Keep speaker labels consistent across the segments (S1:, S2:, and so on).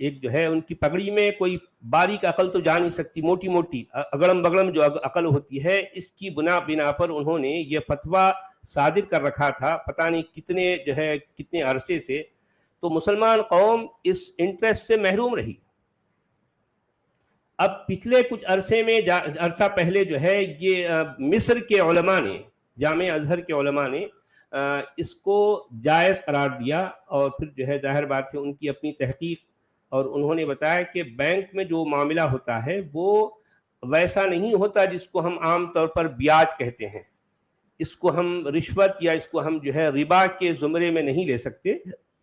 S1: ایک جو ہے ان کی پگڑی میں کوئی باریک عقل تو جا نہیں سکتی، موٹی موٹی اگڑم بگڑم جو عقل ہوتی ہے، اس کی بنا پر انہوں نے یہ فتویٰ صادر کر رکھا تھا پتہ نہیں کتنے جو ہے کتنے عرصے سے. تو مسلمان قوم اس انٹرسٹ سے محروم رہی. اب پچھلے کچھ عرصے میں عرصہ پہلے جو ہے یہ مصر کے علماء نے، جامع ازہر کے علماء نے اس کو جائز قرار دیا، اور پھر جو ہے ظاہر بات ہے ان کی اپنی تحقیق، اور انہوں نے بتایا کہ بینک میں جو معاملہ ہوتا ہے وہ ویسا نہیں ہوتا جس کو ہم عام طور پر بیاج کہتے ہیں. اس کو ہم رشوت یا اس کو ہم جو ہے ربا کے زمرے میں نہیں لے سکتے،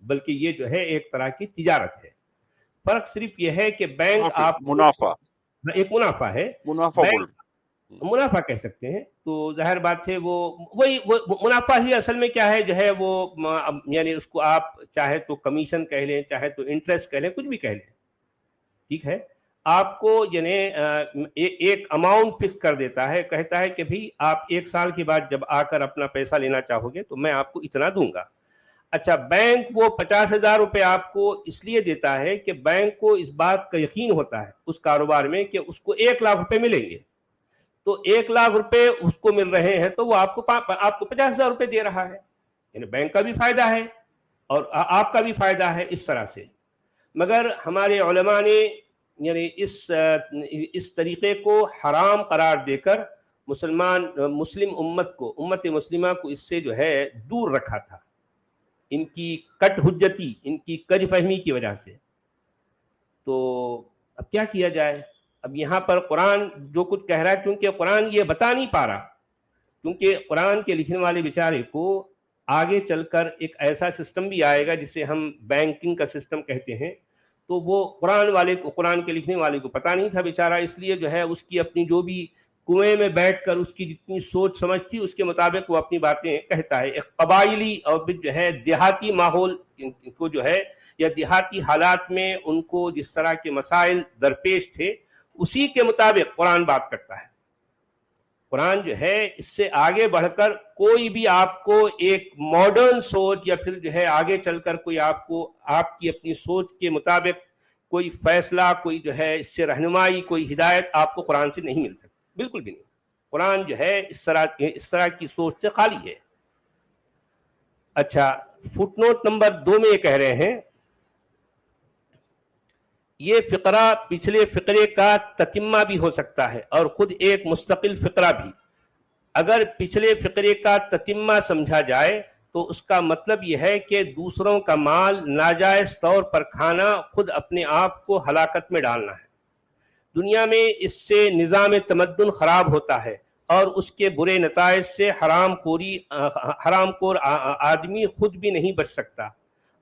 S1: بلکہ یہ جو ہے ایک طرح کی تجارت ہے. فرق صرف یہ ہے کہ بینک آپ
S2: منافع،
S1: ایک منافع ہے،
S2: منافع بول
S1: منافع کہہ سکتے ہیں. تو ظاہر بات ہے وہی منافع ہی اصل میں کیا ہے جو ہے وہ یعنی اس کو آپ چاہے تو کمیشن کہہ لیں، چاہے تو انٹرسٹ کہہ لیں، کچھ بھی کہہ لیں، ٹھیک ہے. آپ کو یعنی ایک اماؤنٹ فکس کر دیتا ہے، کہتا ہے کہ بھئی آپ 1 سال کے بعد جب آ کر اپنا پیسہ لینا چاہو گے تو میں آپ کو اتنا دوں گا. اچھا، بینک وہ 50,000 روپے آپ کو اس لیے دیتا ہے کہ بینک کو اس بات کا یقین ہوتا ہے اس کاروبار میں کہ اس کو 1 لاکھ روپے ملیں گے. تو 1 لاکھ روپے اس کو مل رہے ہیں تو وہ آپ کو 50,000 روپے دے رہا ہے، یعنی بینک کا بھی فائدہ ہے اور آپ کا بھی فائدہ ہے اس طرح سے. مگر ہمارے علماء نے یعنی اس طریقے کو حرام قرار دے کر مسلم امت مسلمہ کو اس سے جو ہے دور رکھا تھا، ان کی کٹ حجتی، ان کی کج فہمی کی وجہ سے. تو اب کیا کیا جائے؟ اب یہاں پر قرآن جو کچھ کہہ رہا ہے، کیونکہ قرآن یہ بتا نہیں پا رہا، کیونکہ قرآن کے لکھنے والے بیچارے کو آگے چل کر ایک ایسا سسٹم بھی آئے گا جسے ہم بینکنگ کا سسٹم کہتے ہیں. تو وہ قرآن کے لکھنے والے کو پتہ نہیں تھا بیچارہ، اس لیے جو ہے اس کی اپنی جو بھی کنویں میں بیٹھ کر اس کی جتنی سوچ سمجھ تھی اس کے مطابق وہ اپنی باتیں کہتا ہے. ایک قبائلی اور جو ہے دیہاتی ماحول کو جو ہے یا دیہاتی حالات میں ان کو جس طرح کے مسائل درپیش تھے اسی کے مطابق قرآن بات کرتا ہے. قرآن جو ہے اس سے آگے بڑھ کر کوئی بھی آپ کو ایک ماڈرن سوچ یا پھر جو ہے آگے چل کر کوئی آپ کو آپ کی اپنی سوچ کے مطابق کوئی فیصلہ، کوئی جو ہے اس سے رہنمائی، کوئی ہدایت آپ کو قرآن سے نہیں مل سکتی، بالکل بھی نہیں. قرآن جو ہے اس طرح کی سوچ سے خالی ہے. اچھا، فٹ نوٹ نمبر 2 میں یہ کہہ رہے ہیں یہ فقرہ پچھلے فقرے کا تتمہ بھی ہو سکتا ہے اور خود ایک مستقل فقرہ بھی. اگر پچھلے فقرے کا تتمہ سمجھا جائے تو اس کا مطلب یہ ہے کہ دوسروں کا مال ناجائز طور پر کھانا خود اپنے آپ کو ہلاکت میں ڈالنا ہے. دنیا میں اس سے نظام تمدن خراب ہوتا ہے اور اس کے برے نتائج سے حرام خور آدمی خود بھی نہیں بچ سکتا،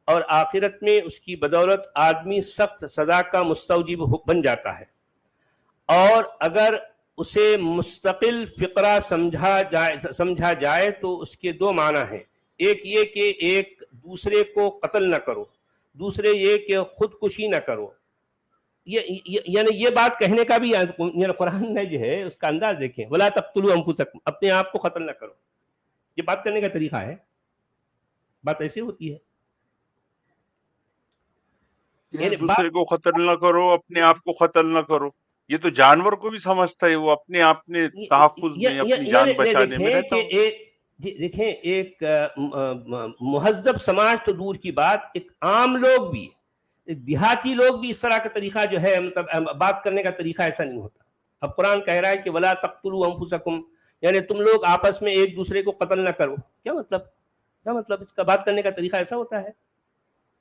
S1: اور آخرت میں اس کی بدولت آدمی سخت سزا کا مستوجب بن جاتا ہے. اور اگر اسے مستقل فقرہ سمجھا جائے تو اس کے 2 معنی ہیں. ایک یہ کہ ایک دوسرے کو قتل نہ کرو، دوسرے یہ کہ خودکشی نہ کرو. یعنی یہ بات کہنے کا بھی قرآن نے جو ہے اس کا انداز دیکھیں، وَلَا تَقْتُلُوا أَنفُسَكُمْ، اپنے آپ کو قتل نہ کرو. یہ بات کرنے کا طریقہ ہے، بات ایسے ہوتی ہے. یعنی
S2: دوسرے کو قتل نہ کرو، اپنے آپ کو قتل نہ کرو. یہ تو جانور کو بھی سمجھتا ہے، وہ اپنے آپ نے تحفظ میں اپنی جان بچانے میں رہتا ہوں.
S1: دیکھیں ایک مہذب سماج تو دور کی بات، ایک عام لوگ بھی، ایک دیہاتی لوگ بھی اس طرح کا طریقہ جو ہے مطلب بات کرنے کا طریقہ ایسا نہیں ہوتا. اب قرآن کہہ رہا ہے کہ وَلَا تَقْتُلُوا أَنفُسَكُمْ، یعنی تم لوگ آپس میں ایک دوسرے کو قتل نہ کرو. کیا مطلب اس کا بات کرنے کا طریقہ ایسا ہوتا ہے؟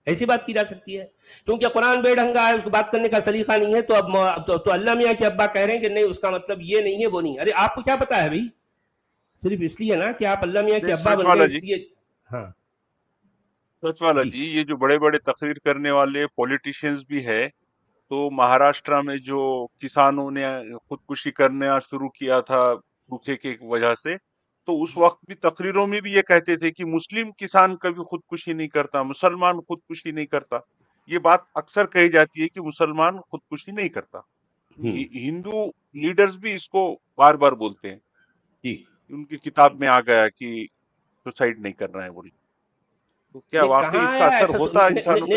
S1: ایسی بات کی جا سکتی ہے؟ کیونکہ قرآن بے ڈھنگا ہے، اس کو بات کرنے کا سلیقہ نہیں ہے. تو اب تو اللہ میاں کے ابا کہہ رہے ہیں کہ نہیں، اس کا مطلب یہ نہیں ہے، وہ نہیں. ارے آپ کو کیا پتا ہے بھائی؟ صرف اس لیے نا کہ آپ اللہ میاں کے ابا بن گئے، اس لیے. ہاں
S2: سچ والا جی، یہ جو بڑے بڑے تقریر کرنے والے پولیٹیشینز بھی ہے، تو مہاراشٹرا میں جو کسانوں نے خودکشی کرنا شروع کیا تھا سوکھے کی وجہ سے، تو اس وقت بھی تقریروں میں بھی یہ کہتے تھے کہ مسلم کسان کبھی خودکشی نہیں کرتا، مسلمان خودکشی نہیں کرتا. یہ بات اکثر کہی جاتی ہے کہ مسلمان خودکشی نہیں کرتا. ہندو لیڈرز بھی اس کو بار بار بولتے ہیں،
S1: جی،
S2: ان کی کتاب میں آ گیا کہ سوسائڈ نہیں کرنا ہے. بولے تو کیا
S1: نہیں
S2: واقعی
S1: کہاں
S2: اس کا
S1: آیا
S2: اثر
S1: ایسا
S2: ہوتا ہے انسانوں پہ؟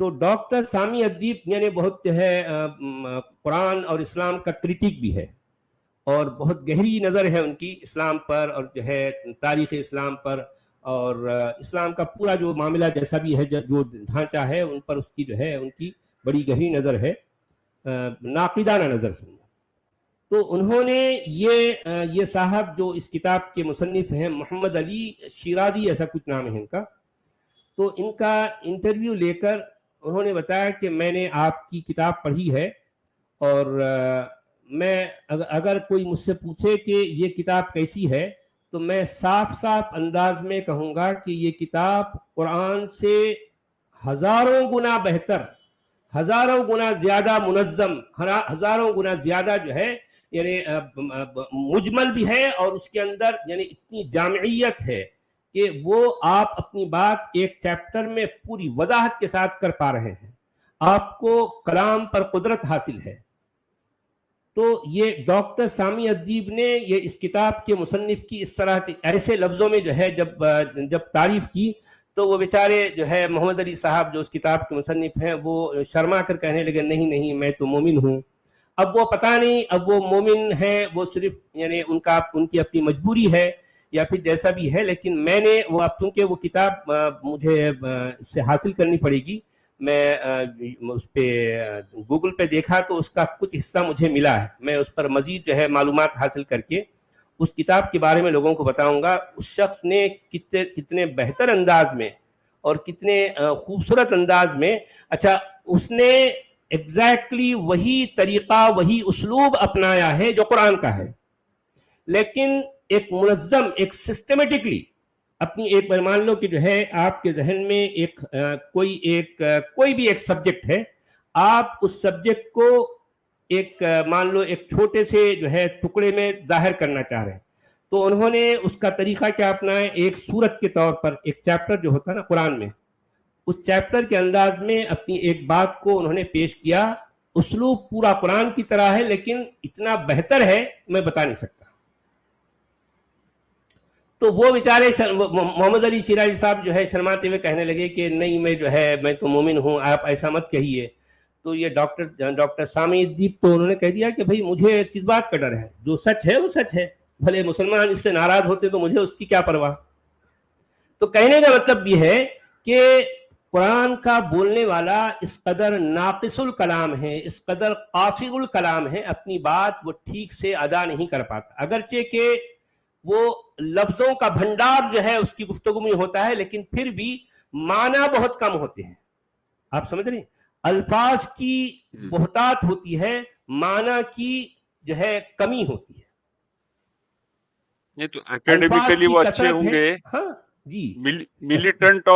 S1: تو ڈاکٹر سامی ادیب یعنی بہت جو ہے قرآن اور اسلام کا کریٹک بھی ہے اور بہت گہری نظر ہے ان کی اسلام پر اور جو ہے تاریخ اسلام پر اور اسلام کا پورا جو معاملہ جیسا بھی ہے جو ڈھانچہ ہے ان پر اس کی جو ہے ان کی بڑی گہری نظر ہے، ناقدانہ نظر سمجھو۔ تو انہوں نے یہ صاحب جو اس کتاب کے مصنف ہیں محمد علی شیرازی ایسا کچھ نام ہے ان کا، تو ان کا انٹرویو لے کر انہوں نے بتایا کہ میں نے آپ کی کتاب پڑھی ہے اور میں اگر کوئی مجھ سے پوچھے کہ یہ کتاب کیسی ہے تو میں صاف صاف انداز میں کہوں گا کہ یہ کتاب قرآن سے ہزاروں گنا بہتر، ہزاروں گنا زیادہ منظم، ہزاروں گنا زیادہ جو ہے یعنی مجمل بھی ہے اور اس کے اندر یعنی اتنی جامعیت ہے کہ وہ آپ اپنی بات ایک چیپٹر میں پوری وضاحت کے ساتھ کر پا رہے ہیں، آپ کو کلام پر قدرت حاصل ہے۔ تو یہ ڈاکٹر سامی ادیب نے یہ اس کتاب کے مصنف کی اس طرح ایسے لفظوں میں جو ہے جب تعریف کی تو وہ بیچارے جو ہے محمد علی صاحب جو اس کتاب کے مصنف ہیں وہ شرما کر کہنے لگے نہیں نہیں میں تو مومن ہوں۔ اب وہ پتہ نہیں اب وہ مومن ہیں وہ صرف یعنی ان کی اپنی مجبوری ہے یا پھر جیسا بھی ہے، لیکن میں نے وہ اب چونکہ وہ کتاب مجھے اس سے حاصل کرنی پڑے گی، میں اس پہ گوگل پہ دیکھا تو اس کا کچھ حصہ مجھے ملا ہے، میں اس پر مزید جو ہے معلومات حاصل کر کے اس کتاب کے بارے میں لوگوں کو بتاؤں گا۔ اس شخص نے کتنے بہتر انداز میں اور کتنے خوبصورت انداز میں، اچھا اس نے ایگزیکٹلی وہی طریقہ وہی اسلوب اپنایا ہے جو قرآن کا ہے، لیکن ایک منظم ایک سسٹمیٹکلی اپنی ایک بار مان لو کہ جو ہے آپ کے ذہن میں کوئی بھی ایک سبجیکٹ ہے، آپ اس سبجیکٹ کو ایک مان لو ایک چھوٹے سے جو ہے ٹکڑے میں ظاہر کرنا چاہ رہے ہیں تو انہوں نے اس کا طریقہ کیا اپنایا، ایک سورت کے طور پر ایک چیپٹر جو ہوتا ہے نا قرآن میں، اس چیپٹر کے انداز میں اپنی ایک بات کو انہوں نے پیش کیا۔ اسلوب پورا قرآن کی طرح ہے لیکن اتنا بہتر ہے میں بتا نہیں سکتا۔ تو وہ بیچارے محمد علی شیرازی صاحب جو ہے شرماتے ہوئے کہنے لگے کہ نہیں میں تو مومن ہوں، آپ ایسا مت کہیے۔ تو یہ ڈاکٹر سامی ادیب تو انہوں نے کہہ دیا کہ بھائی مجھے کس بات کا ڈر ہے، جو سچ ہے وہ سچ ہے، بھلے مسلمان اس سے ناراض ہوتے تو مجھے اس کی کیا پرواہ۔ تو کہنے کا مطلب یہ ہے کہ قرآن کا بولنے والا اس قدر ناقص الکلام ہے، اس قدر قاصر الکلام ہے، اپنی بات وہ ٹھیک سے ادا نہیں کر پاتا، اگرچہ کہ وہ لفظوں کا بھنڈار جو ہے اس کی گفتگو میں ہوتا ہے لیکن پھر بھی معنی بہت کم ہوتے ہیں۔ آپ سمجھ رہے ہیں، الفاظ کی بہتات ہوتی ہے، معنی کی جو ہے کمی ہوتی ہے۔
S2: یہ تو اکیڈمیکلی وہ اچھے ہوں گے،
S1: ہاں جی،
S2: ملیٹنٹ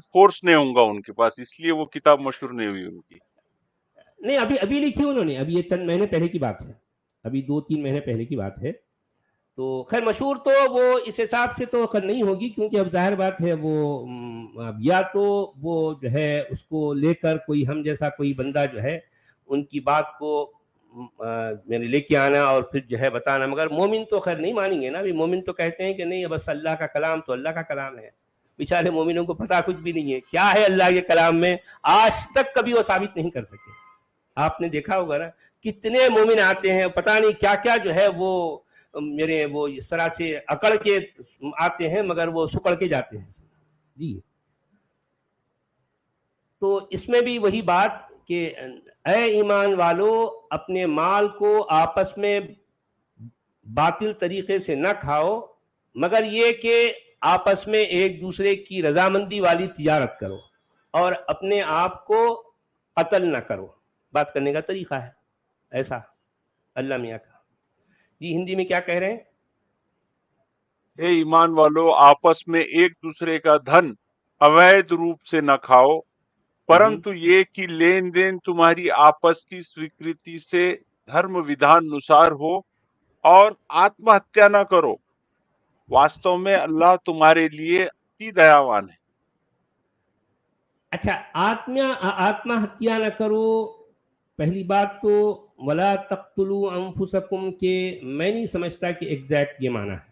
S2: فورس نہیں ہوں گا ان کے پاس، اس لیے وہ کتاب مشہور نہیں ہوئی ان کی۔
S1: نہیں ابھی لکھی انہوں نے، ابھی یہ چند مہینے پہلے کی بات ہے، ابھی 2-3 مہینے پہلے کی بات ہے۔ تو خیر مشہور تو وہ اس حساب سے تو خیر نہیں ہوگی کیونکہ اب ظاہر بات ہے وہ یا تو وہ جو ہے اس کو لے کر کوئی ہم جیسا کوئی بندہ جو ہے ان کی بات کو یعنی لے کے آنا اور پھر جو ہے بتانا، مگر مومن تو خیر نہیں مانیں گے نا، مومن تو کہتے ہیں کہ نہیں بس اللہ کا کلام تو اللہ کا کلام ہے۔ بیچارے مومنوں کو پتہ کچھ بھی نہیں ہے کیا ہے اللہ کے کلام میں، آج تک کبھی وہ ثابت نہیں کر سکے۔ آپ نے دیکھا ہوگا نا کتنے مومن آتے ہیں پتہ نہیں کیا کیا جو ہے وہ اس طرح سے اکڑ کے آتے ہیں مگر وہ سکڑ کے جاتے ہیں جی۔ تو اس میں بھی وہی بات کہ اے ایمان والو اپنے مال کو آپس میں باطل طریقے سے نہ کھاؤ مگر یہ کہ آپس میں ایک دوسرے کی رضامندی والی تجارت کرو اور اپنے آپ کو قتل نہ کرو۔ بات کرنے کا طریقہ ہے ایسا اللہ میاں کا۔ جی ہندی میں کیا کہہ رہے ہیں؟
S2: اے ایمان والو آپس میں ایک دوسرے کا دھن اویدھ روپ سے نہ کھاؤ، پرنتو یہ کہ لین دین تمہاری آپس کی سویکرتی سے دھرم ودھان نسار ہو، اور آتم ہتیا نہ کرو، واستو میں اللہ تمہارے لیے اتی دیاوان ہے۔
S1: اچھا آتم ہتیا نہ کرو، پہلی بات تو ولا تقتلوا انفسکم کے میں نہیں سمجھتا کہ ایگزیکٹ یہ معنی ہے۔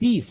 S1: 30,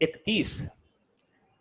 S1: 31,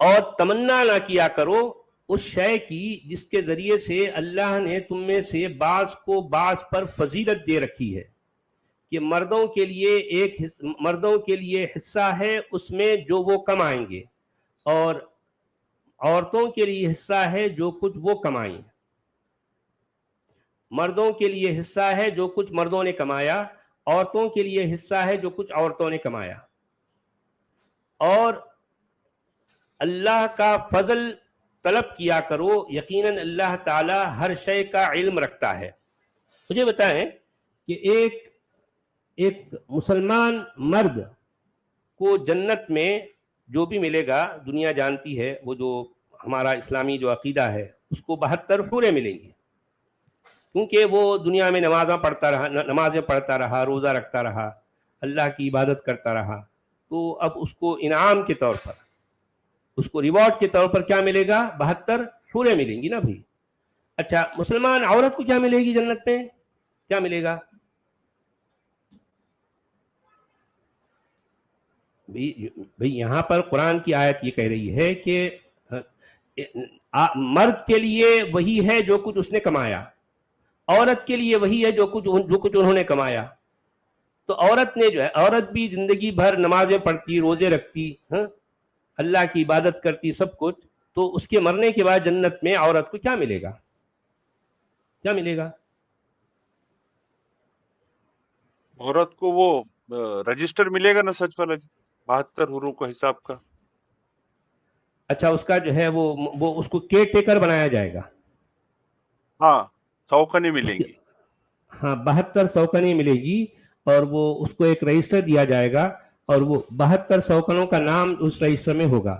S1: اور تمنا نہ کیا کرو اس شے کی جس کے ذریعے سے اللہ نے تم میں سے بعض کو بعض پر فضیلت دے رکھی ہے کہ مردوں کے لیے حصہ ہے اس میں جو وہ کمائیں گے اور عورتوں کے لیے حصہ ہے جو کچھ وہ کمائیں. مردوں کے لیے حصہ ہے جو کچھ مردوں نے کمایا, عورتوں کے لیے حصہ ہے جو کچھ عورتوں نے کمایا. اور اللہ کا فضل طلب کیا کرو, یقیناً اللہ تعالی ہر شے کا علم رکھتا ہے. مجھے بتائیں کہ ایک مسلمان مرد کو جنت میں جو بھی ملے گا, دنیا جانتی ہے وہ جو ہمارا اسلامی جو عقیدہ ہے اس کو 72 حوریں ملیں گی, کیونکہ وہ دنیا میں نمازیں پڑھتا رہا, روزہ رکھتا رہا, اللہ کی عبادت کرتا رہا. تو اب اس کو انعام کے طور پر, اس کو ریوارڈ کے طور پر کیا ملے گا؟ 72 حوریں ملیں گی نا بھائی. اچھا, مسلمان عورت کو کیا ملے گی جنت میں؟ کیا ملے گا بھئی؟ یہاں پر قرآن کی آیت یہ کہہ رہی ہے کہ مرد کے لیے وہی ہے جو کچھ اس نے کمایا, عورت کے لیے وہی ہے جو کچھ انہوں نے کمایا. تو عورت نے جو ہے, عورت بھی زندگی بھر نمازیں پڑھتی, روزے رکھتی, اللہ کی عبادت کرتی, سب کچھ, تو اس کے مرنے کے بعد جنت میں عورت کو کیا ملے گا؟ کیا ملے گا؟
S2: عورت کو وہ رجسٹر ملے گا نا سچ والا جی, 72 حوروں کا حساب کا.
S1: اچھا, اس کا جو ہے وہ اس کو کیئر ٹیکر بنایا جائے گا.
S2: ہاں, سوکنے ملیں گی.
S1: ہاں, 72 سوکنیں ملے گی, اور وہ اس کو ایک رجسٹر دیا جائے گا, اور وہ 72 سوکنوں کا نام اس رجسٹر میں ہوگا.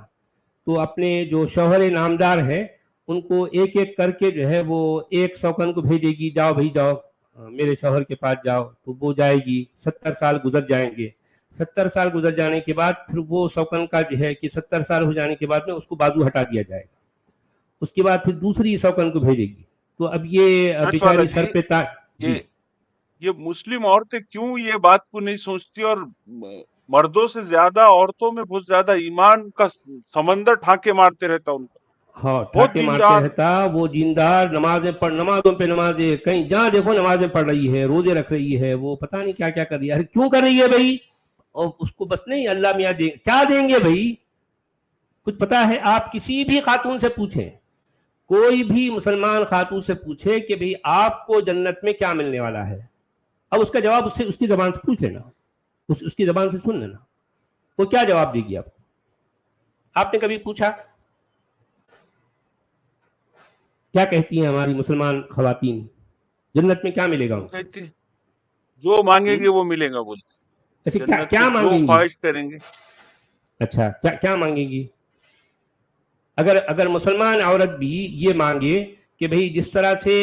S1: تو اپنے جو شوہر نامدار ہیں ان کو ایک ایک کر کے جو ہے وہ ایک سوکن کو بھیجے گی, جاؤ بھائی جاؤ میرے شوہر کے پاس جاؤ. تو وہ جائے گی, 70 سال گزر جائیں گے. 70 سال گزر جانے کے بعد پھر وہ سوکن کا جو ہے کہ 70 سال ہو جانے کے بعد میں اس کو بازو ہٹا دیا جائے گا. اس کے بعد پھر دوسری سوکن کو بھیجے گی. تو اب یہ بیچاری سر پہ
S2: یہ مسلم عورتیں کیوں یہ بات کو نہیں سوچتی, اور مردوں سے زیادہ عورتوں میں بہت زیادہ ایمان کا سمندر ٹھاکے مارتے رہتا ان کو.
S1: ہاں, ٹھاکے مارتے رہتا, وہ دیندار, نمازوں پہ نمازیں, کہیں جہاں دیکھو نمازیں پڑھ رہی ہے, روزے رکھ رہی ہے, وہ پتہ نہیں کیا کیا کر رہی ہے. کیوں کر رہی ہے بھائی؟ اور اس کو بس نہیں اللہ میاں کیا دیں گے بھائی؟ کچھ پتا ہے؟ آپ کسی بھی خاتون سے پوچھیں, کوئی بھی مسلمان خاتون سے پوچھے کہ بھئی آپ کو جنت میں کیا ملنے والا ہے, اب اس کا جواب اس کی زبان سے پوچھ لینا, اس کی زبان سے سن لینا, وہ کیا جواب دے گی آپ کو. آپ نے کبھی پوچھا کیا کہتی ہیں ہماری مسلمان خواتین جنت میں کیا ملے گا؟
S2: جو مانگیں گے وہ ملے گا بولتے.
S1: اچھا, کیا مانگیں گی؟
S2: جو خواہش کریں گے.
S1: اچھا, کیا مانگیں گی؟ اگر مسلمان عورت بھی یہ مانگے کہ بھئی جس طرح سے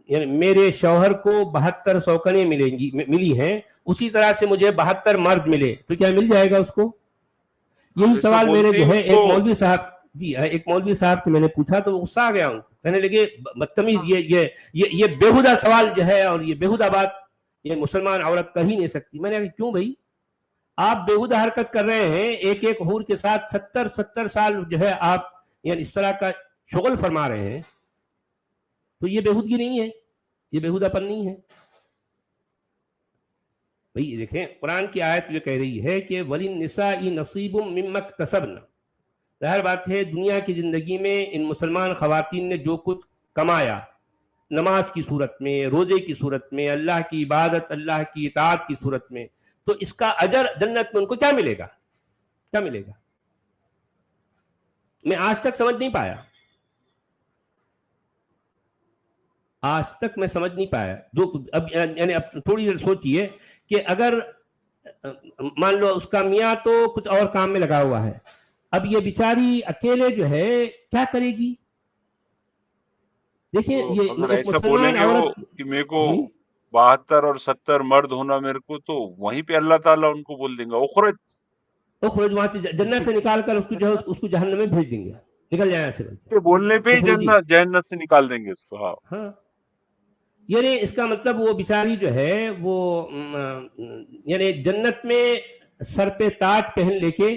S1: یعنی میرے شوہر کو 72 سوکنیں ملی ہیں, اسی طرح سے مجھے 72 مرد ملے, تو کیا مل جائے گا اس کو؟ یہی سوال میں نے جو ہے ایک مولوی صاحب سے میں نے پوچھا, تو وہ غصہ آ گیا ہوں, کہنے لگے بدتمیز, یہ بیہودہ سوال جو ہے, اور یہ بیہودہ بات یہ مسلمان عورت کر ہی نہیں سکتی. میں نے کہا کیوں بھائی, آپ بیہودہ حرکت کر رہے ہیں, ایک ایک حور کے ساتھ 70 سال جو ہے آپ یعنی اس طرح کا شغل فرما رہے ہیں, تو یہ بیہودگی نہیں ہے, یہ بیہودہ پن نہیں ہے بھئی. دیکھیں قرآن کی آیت یہ کہہ رہی ہے کہ وَلِلنِّسَاءِ نَصِيبٌ مِّمَّا اكْتَسَبْنَ. ظاہر بات ہے دنیا کی زندگی میں ان مسلمان خواتین نے جو کچھ کمایا, نماز کی صورت میں, روزے کی صورت میں, اللہ کی عبادت, اللہ کی اطاعت کی صورت میں, تو اس کا اجر جنت میں ان کو کیا ملے گا؟ کیا ملے گا؟ میں آج تک سمجھ نہیں پایا, آج تک میں سمجھ نہیں پایا. جو اب یعنی اب تھوڑی دیر سوچئے کہ اگر مان لو اس کا میاں تو کچھ اور کام میں لگا ہوا ہے, اب یہ بیچاری اکیلے جو ہے کیا کرے گی؟ دیکھیں یہ
S2: ایسا بولیں گے وہ کہ میرے کو 72 اور 70 مرد ہونا میرے کو, تو وہیں پہ اللہ تعالیٰ ان کو بول دیں گا اخرج
S1: وہاں سے جنت سے نکال کر اس کو جہنم میں بھیج دیں گے, نکل جائے ایسے
S2: بولنے پہ ہی جنت سے نکال دیں گے اس کو.
S1: ہاں, یعنی اس کا مطلب وہ بیچاری جو ہے وہ یعنی جنت میں سر پہ تاج پہن لے کے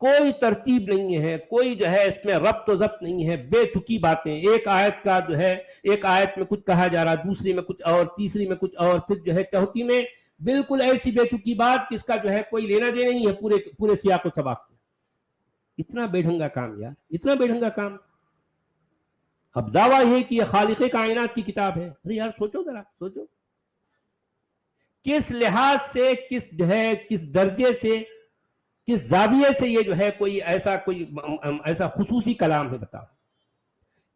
S1: کوئی ترتیب نہیں ہے، کوئی جو ہے اس میں ربط و ضبط نہیں ہے، بے تکی باتیں. ایک آیت کا جو ہے ایک آیت میں کچھ کہا جا رہا، دوسری میں کچھ اور، تیسری میں کچھ اور، پھر جو ہے چوتھی میں بالکل ایسی بے تکی بات جس کا جو ہے کوئی لینا دینا نہیں ہے پورے سیاق و سباق سے. اتنا بے ڈھنگا کام یار، اتنا بے ڈھنگا کام. اب دعویٰ یہ کہ یہ خالق کائنات کی کتاب ہے. ارے یار سوچو ذرا، سوچو کس لحاظ سے، کس جو ہے کس درجے سے، کس زاویے سے یہ جو ہے کوئی ایسا خصوصی کلام ہے. بتاؤ،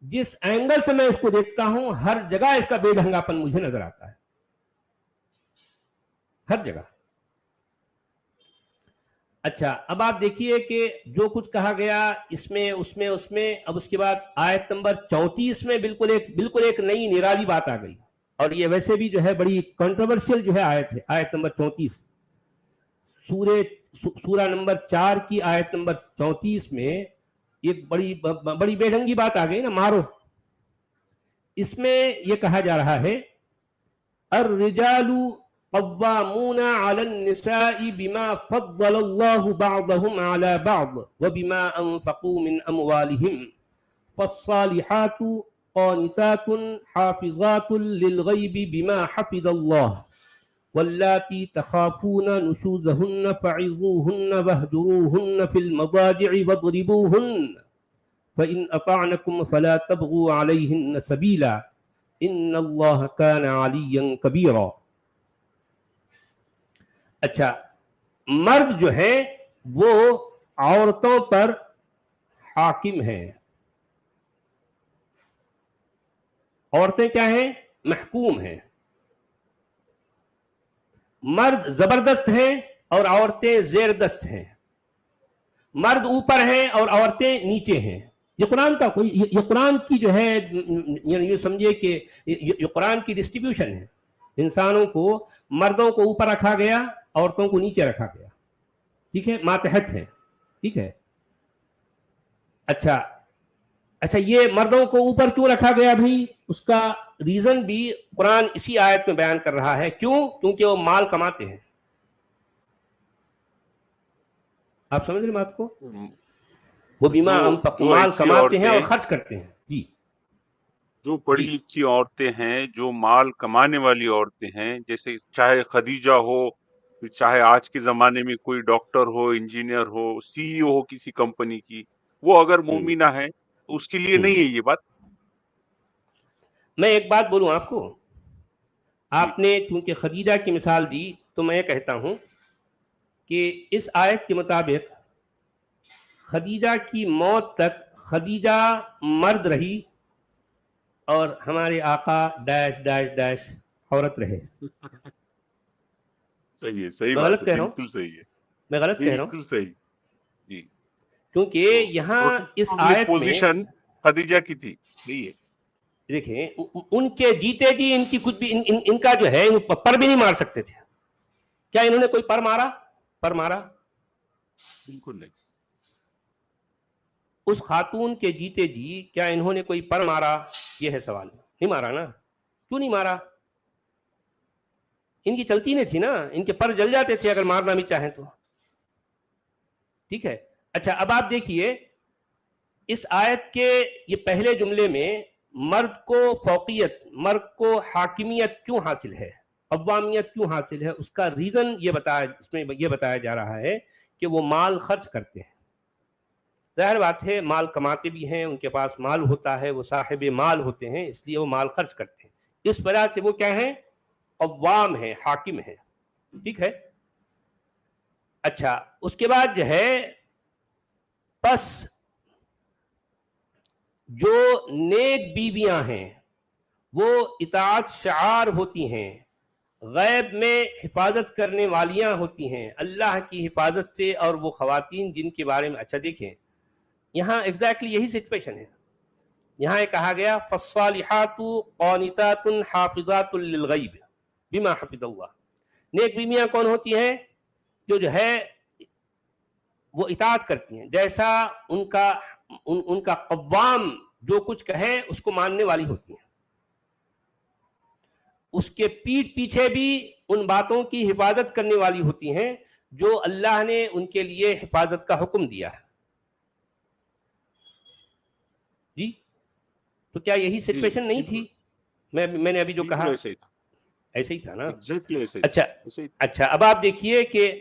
S1: جس اینگل سے میں اس کو دیکھتا ہوں ہر جگہ اس کا بے ڈھنگا پن مجھے نظر آتا ہے، ہر جگہ. اچھا اب آپ دیکھیے کہ جو کچھ کہا گیا اس میں اب اس کے بعد آیت نمبر 34 میں بالکل ایک نئی نرالی بات آ گئی. اور یہ ویسے بھی جو ہے بڑی کنٹروورشل جو ہے آیت ہے، آیت نمبر 34 سورہ نمبر 4 کی آیت نمبر 34 میں ایک بڑی بے ڈھنگی بات آ گئی نا، مارو. اس میں یہ کہا جا رہا ہے الرجال قوامون علی النساء بما فضل اللہ بعضهم علی بعض وبما انفقوا من اموالهم فالصالحات قانتات حافظات للغیب بما حفظ اللہ واللاتی تخافون نشوزهن فعظوهن واهجروهن في المضاجع واضربوهن فإن أطعنكم فلا تبغوا عليهن سبيلا إن الله كان عليا كبيرا. اچھا، مرد جو ہے وہ عورتوں پر حاکم ہیں، عورتیں کیا ہیں؟ محکوم ہیں. مرد زبردست ہیں اور عورتیں زیر دست ہیں، مرد اوپر ہیں اور عورتیں نیچے ہیں. یہ قرآن کی جو ہے یہ سمجھے کہ یہ قرآن کی ڈسٹریبیوشن ہے. انسانوں کو مردوں کو اوپر رکھا گیا، عورتوں کو نیچے رکھا گیا. ٹھیک ہے، ماتحت ہے. ٹھیک ہے. اچھا یہ مردوں کو اوپر کیوں رکھا گیا بھائی؟ اس کا ریزن بھی قرآن اسی آیت میں بیان کر رہا ہے. کیوں؟ کیونکہ وہ مال کماتے ہیں. آپ سمجھ رہے بات کو؟ وہ بیما مال کماتے ہیں اور خرچ کرتے ہیں. جی،
S2: جو پڑھی لکھی عورتیں ہیں، جو مال کمانے والی عورتیں ہیں، جیسے چاہے خدیجہ ہو، چاہے آج کے زمانے میں کوئی ڈاکٹر ہو، انجینئر ہو، سی ای او ہو کسی کمپنی کی، وہ اگر مومنہ ہے تو اس کے لیے نہیں ہے یہ بات.
S1: میں ایک بات بولوں آپ کو، آپ نے چونکہ خدیجہ کی مثال دی تو میں کہتا ہوں کہ اس آیت کے مطابق خدیجہ کی موت تک خدیجہ مرد رہی اور ہمارے آقا ڈیش ڈیش ڈیش عورت رہے.
S2: صحیح ہے، صحیح
S1: میں
S2: بات
S1: غلط
S2: ہے،
S1: کہہ رہا ہوں؟
S2: بالکل صحیح ہے.
S1: میں غلط کہہ رہا ہوں؟
S2: بالکل صحیح. جی،
S1: کیونکہ یہاں اس آیت میں
S2: پوزیشن خدیجہ کی تھی. صحیح ہے.
S1: دیکھیں ان کے جیتے جی ان کی کچھ بھی ان کا جو ہے پر بھی نہیں مار سکتے تھے. کیا انہوں نے کوئی پر مارا؟
S2: بالکل نہیں.
S1: اس خاتون کے جیتے جی کیا انہوں نے کوئی پر مارا؟ یہ ہے سوال. نہیں مارا نا. کیوں نہیں مارا؟ ان کی چلتی نہیں تھی نا، ان کے پر جل جاتے تھے اگر مارنا بھی چاہیں تو. ٹھیک ہے. اچھا اب آپ دیکھیے اس آیت کے یہ پہلے جملے میں مرد کو فوقیت، مرد کو حاکمیت کیوں حاصل ہے، قوامیت کیوں حاصل ہے؟ اس کا ریزن اس میں یہ بتایا جا رہا ہے کہ وہ مال خرچ کرتے ہیں. ظاہر بات ہے مال کماتے بھی ہیں، ان کے پاس مال ہوتا ہے، وہ صاحب مال ہوتے ہیں، اس لیے وہ مال خرچ کرتے ہیں. اس وجہ سے وہ کیا ہیں؟ قوام ہیں، حاکم ہیں. ٹھیک ہے. اچھا اس کے بعد جو ہے پس جو نیک بیویاں ہیں وہ اطاعت شعار ہوتی ہیں، غیب میں حفاظت کرنے والیاں ہوتی ہیں اللہ کی حفاظت سے. اور وہ خواتین جن کے بارے میں اچھا دیکھیں یہاں ایگزیکٹلی یہی سچویشن ہے. یہاں یہ کہا گیا فالصالحات قانتات حافظات للغیب بما حفظ اللہ. نیک بیویاں کون ہوتی ہیں؟ جو ہے وہ اطاعت کرتی ہیں، جیسا ان کا قوام جو کچھ کہے اس کو ماننے والی ہوتی ہیں، اس کے پیٹھ پیچھے بھی ان باتوں کی حفاظت کرنے والی ہوتی ہیں جو اللہ نے ان کے لیے حفاظت کا حکم دیا ہے. جی تو کیا یہی سچویشن نہیں تھی؟ میں نے ابھی جو کہا
S2: ایسے ہی تھا،
S1: ایسے ہی تھا نا.
S2: ایگزیکٹلی ایسے ہی
S1: اچھا اچھا، اب آپ دیکھیے کہ